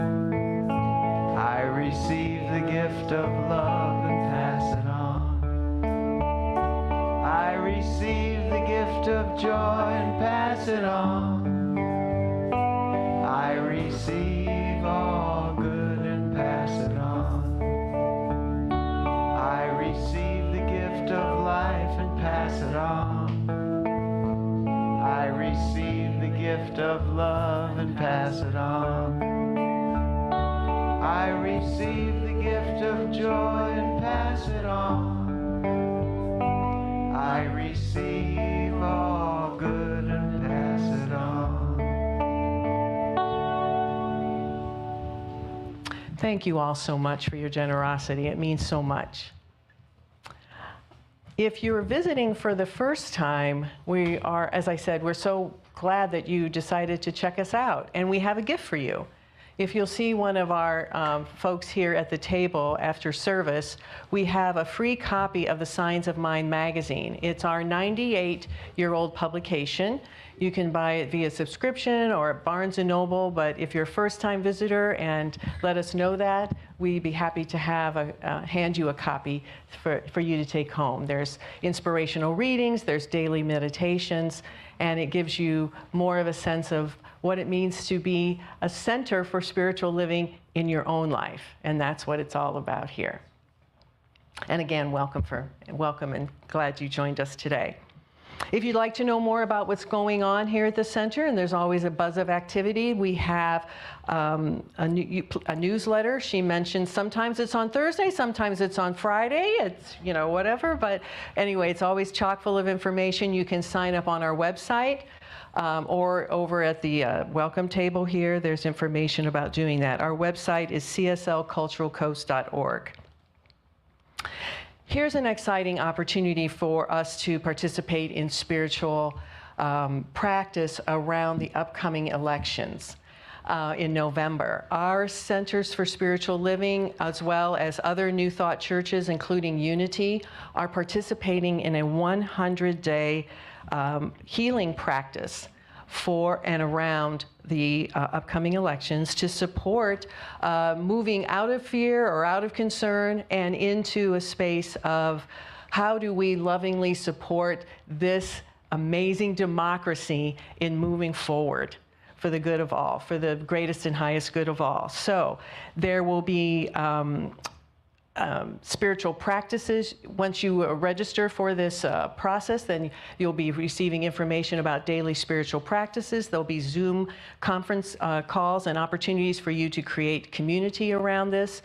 I receive the gift of love and pass it on. I receive the gift of joy and pass it on. I receive all good and pass it on. I receive the gift of life and pass it on. I receive the gift of love and pass it on. I receive the gift of joy and pass it on. I receive all good and pass it on. Thank you all so much for your generosity. It means so much. If you're visiting for the first time, we are, as I said, we're so glad that you decided to check us out, and we have a gift for you. If you'll see one of our folks here at the table after service, we have a free copy of the Signs of Mind magazine. It's our 98-year-old publication. You can buy it via subscription or at Barnes & Noble, but if you're a first-time visitor and let us know that, we'd be happy to have hand you a copy for you to take home. There's inspirational readings, there's daily meditations, and it gives you more of a sense of what it means to be a center for spiritual living in your own life. And that's what it's all about here. And again, welcome and glad you joined us today. If you'd like to know more about what's going on here at the center, and there's always a buzz of activity, we have a newsletter. She mentioned sometimes it's on Thursday, sometimes it's on Friday. It's, whatever. But anyway, it's always chock full of information. You can sign up on our website or over at the welcome table here. There's information about doing that. Our website is cslculturalcoast.org. Here's an exciting opportunity for us to participate in spiritual practice around the upcoming elections in November. Our Centers for Spiritual Living, as well as other New Thought churches, including Unity, are participating in a 100-day healing practice for and around the upcoming elections to support moving out of fear or out of concern and into a space of how do we lovingly support this amazing democracy in moving forward for the good of all, for the greatest and highest good of all. So there will be spiritual practices. Once you register for this process, then you'll be receiving information about daily spiritual practices. There'll be Zoom conference calls and opportunities for you to create community around this.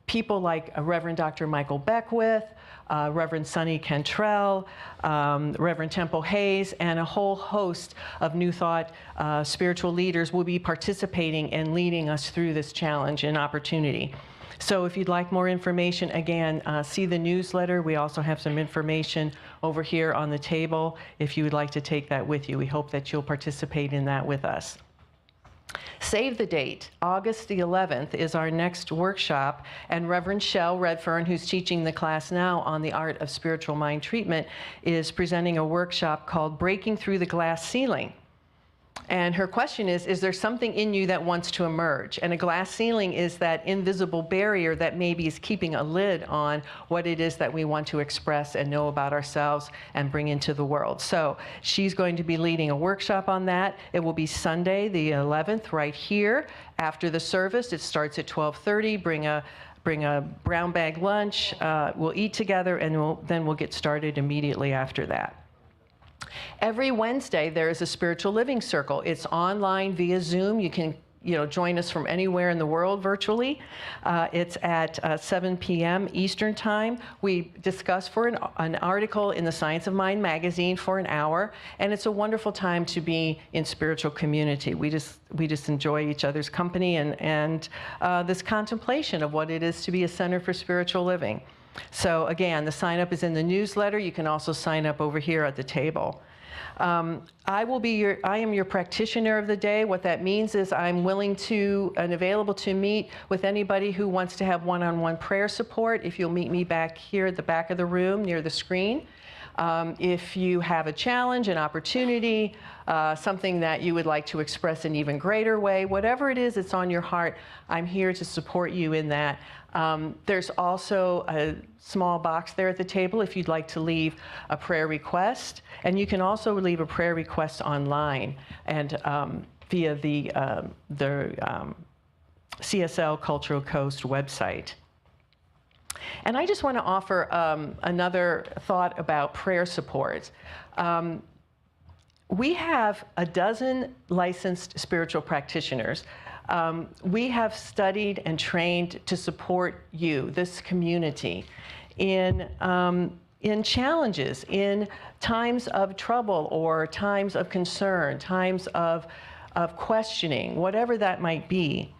People like Reverend Dr. Michael Beckwith, Reverend Sonny Cantrell, Reverend Temple Hayes, and a whole host of New Thought spiritual leaders will be participating and leading us through this challenge and opportunity. So if you'd like more information, again, see the newsletter. We also have some information over here on the table if you would like to take that with you. We hope that you'll participate in that with us. Save the date. August the 11th is our next workshop, and Reverend Shell Redfern, who's teaching the class now on the art of spiritual mind treatment, is presenting a workshop called Breaking Through the Glass Ceiling. And her question is there something in you that wants to emerge? And a glass ceiling is that invisible barrier that maybe is keeping a lid on what it is that we want to express and know about ourselves and bring into the world. So she's going to be leading a workshop on that. It will be Sunday, the 11th, right here after the service. It starts at 12:30. Bring a brown bag lunch. We'll eat together, and then we'll get started immediately after that. Every Wednesday, there is a spiritual living circle. It's online via Zoom. You can join us from anywhere in the world virtually. It's at 7 p.m. Eastern Time. We discuss for an article in the Science of Mind magazine for an hour, and it's a wonderful time to be in spiritual community. We just enjoy each other's company and this contemplation of what it is to be a center for spiritual living. So again, the sign up is in the newsletter. You can also sign up over here at the table. I am your practitioner of the day. What that means is I'm willing to and available to meet with anybody who wants to have one-on-one prayer support. If you'll meet me back here at the back of the room near the screen. If you have a challenge, an opportunity, something that you would like to express in an even greater way, whatever it is that's on your heart, I'm here to support you in that. There's also a small box there at the table if you'd like to leave a prayer request. And you can also leave a prayer request online and via the CSL Cultural Coast website. And I just want to offer another thought about prayer support. We have a dozen licensed spiritual practitioners. We have studied and trained to support you, this community, in challenges, in times of trouble or times of concern, times of questioning, whatever that might be.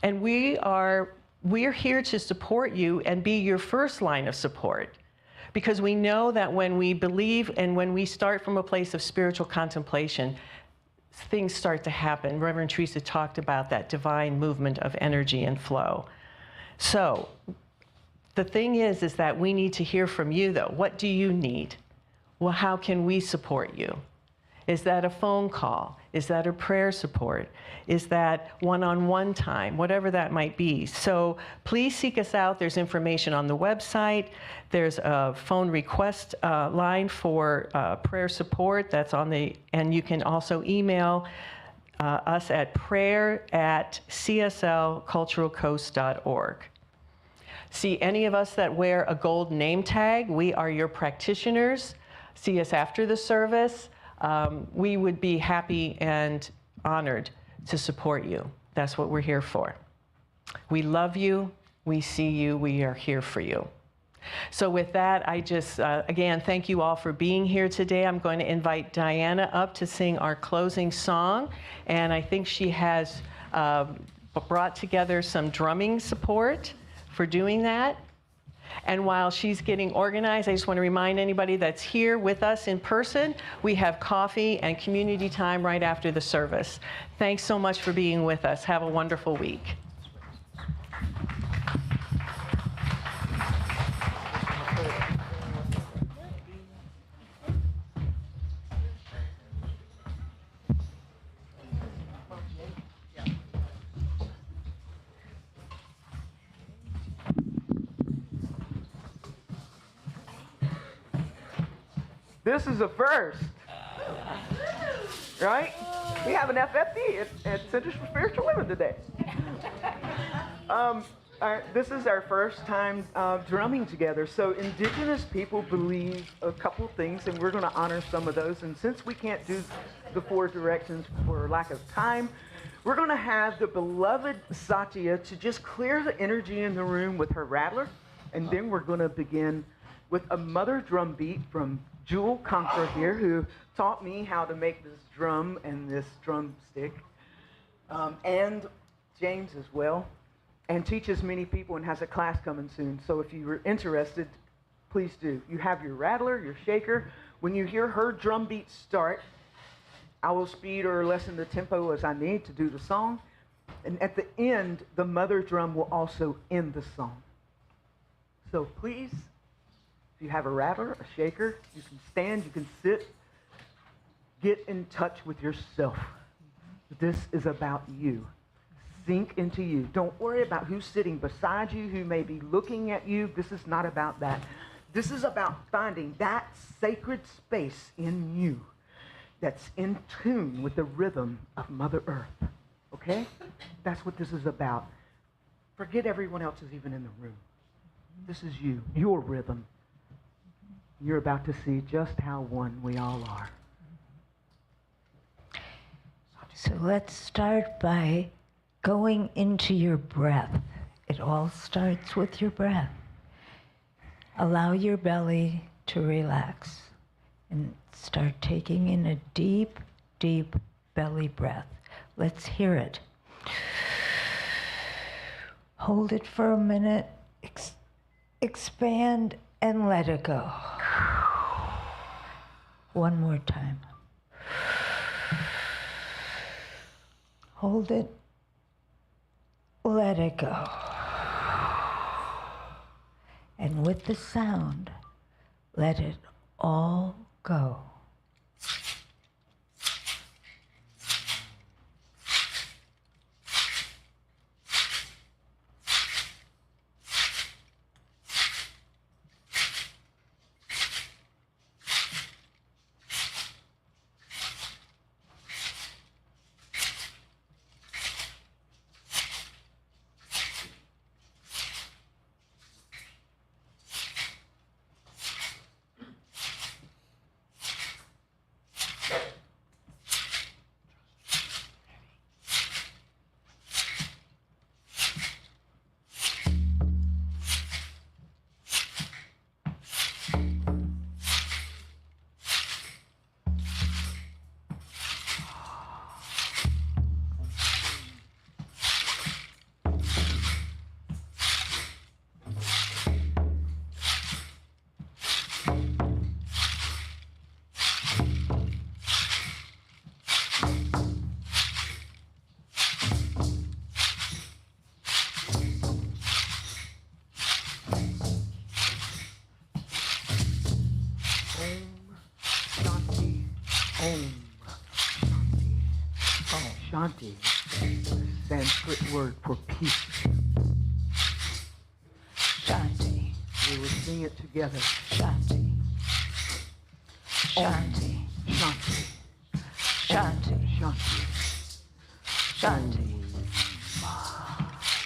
And we're here to support you and be your first line of support, because we know that when we believe and when we start from a place of spiritual contemplation, things start to happen. Reverend Theresa talked about that divine movement of energy and flow. So the thing is that we need to hear from you, though. What do you need? Well, how can we support you? Is that a phone call? Is that a prayer support? Is that one-on-one time? Whatever that might be. So please seek us out. There's information on the website. There's a phone request line for prayer support. That's on the, and you can also email us at prayer@cslculturalcoast.org. See any of us that wear a gold name tag, we are your practitioners. See us after the service. We would be happy and honored to support you. That's what we're here for. We love you. We see you. We are here for you. So with that, I just, again, thank you all for being here today. I'm going to invite Diana up to sing our closing song. And I think she has brought together some drumming support for doing that. And while she's getting organized, I just want to remind anybody that's here with us in person, we have coffee and community time right after the service. Thanks so much for being with us. Have a wonderful week. This is a first, right? We have an FFD at Centers for Spiritual Living today. This is our first time drumming together. So indigenous people believe a couple things, and we're going to honor some of those. And since we can't do the 4 directions for lack of time, we're going to have the beloved Satya to just clear the energy in the room with her rattler. And then we're going to begin with a mother drum beat from Jewel Conqueror here, who taught me how to make this drum and this drumstick, and James as well, and teaches many people and has a class coming soon. So if you were interested, please do. You have your rattler, your shaker. When you hear her drum beat start, I will speed or lessen the tempo as I need to do the song. And at the end, the mother drum will also end the song. So please, if you have a rattler, a shaker, you can stand, you can sit, get in touch with yourself. This is about you. Sink into you. Don't worry about who's sitting beside you, who may be looking at you. This is not about that. This is about finding that sacred space in you that's in tune with the rhythm of Mother Earth. Okay? That's what this is about. Forget everyone else is even in the room. This is you, your rhythm. You're about to see just how one we all are. So let's start by going into your breath. It all starts with your breath. Allow your belly to relax and start taking in a deep, deep belly breath. Let's hear it. Hold it for a minute, expand, and let it go. One more time. Hold it, let it go. And with the sound, let it all go. Shanti, Sanskrit word for peace. Shanti, We will sing it together. Shanti, Shanti, Shanti, Shanti, Shanti. Shanti.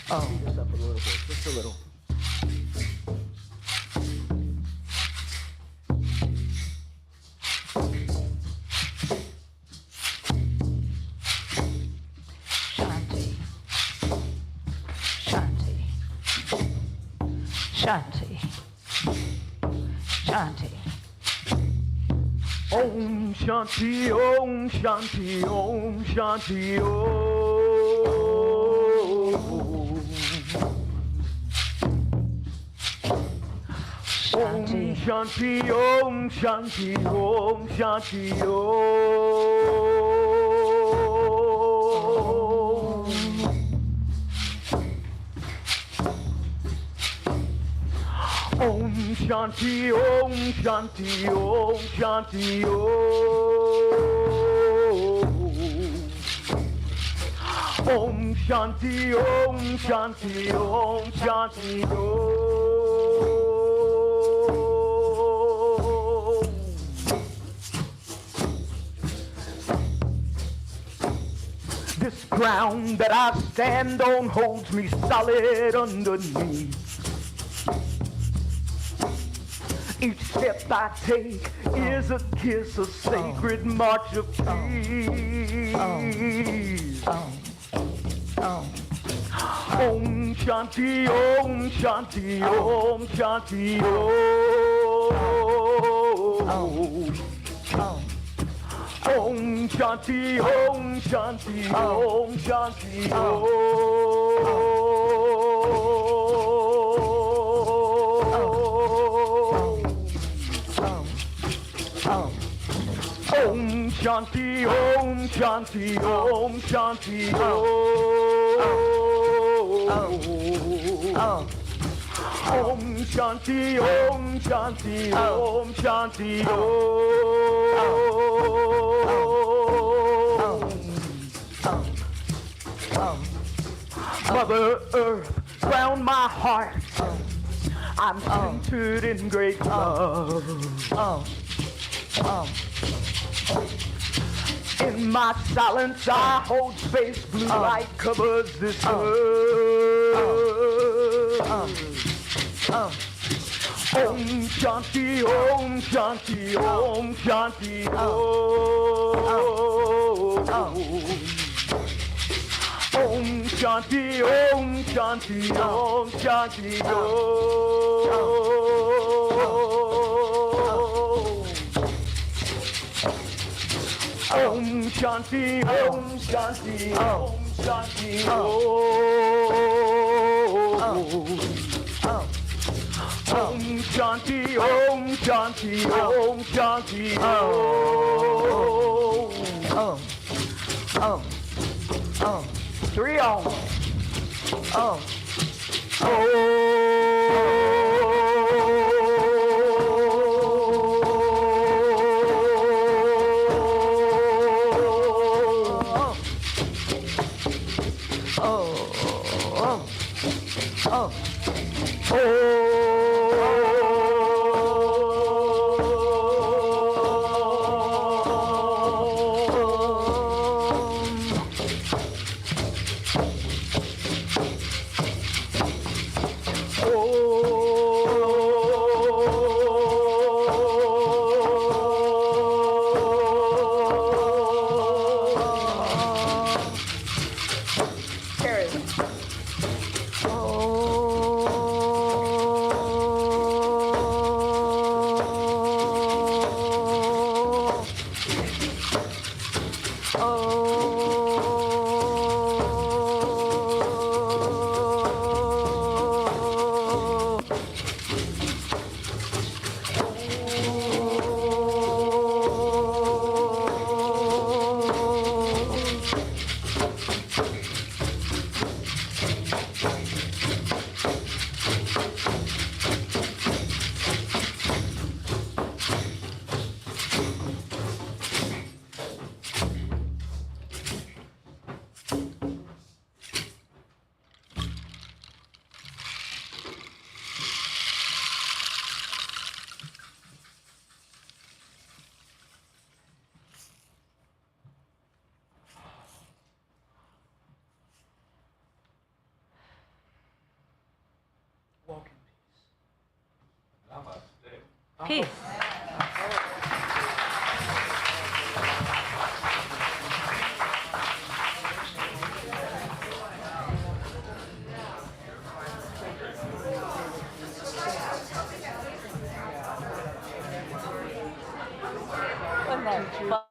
Oh, Speed us up a little bit, just a little. Shanti, Shanti, Shanti, Shanti. Om Shanti, Om Shanti, Om Shanti, Om. Om Shanti, Om Shanti, Om Shanti, Om. Om Shanti, Om Shanti, Om Shanti, Om. Om Shanti, Om Shanti, Om Shanti, Om. This ground that I stand on holds me solid underneath. Each step I take is a kiss, a sacred march of peace. Om Shanti, Om Shanti, Om Shanti, Om. Om Shanti, Om Shanti, Om Shanti, Om Shanti, Om Shanti, Om Shanti, Om Shanti, Om Shanti, Om Shanti, Mother Earth, round my heart, I'm centered in great love. In my silence, I hold space. Blue light covers this earth. Om Shanti, Om Shanti, Om Shanti, Om. Om Shanti, Om Shanti, Om Shanti, Om Shanti, Om Shanti, Om Shanti, Om Shanti, Om Shanti, Om Shanti, Om. 3 Om. Peace. Wasn't that fun?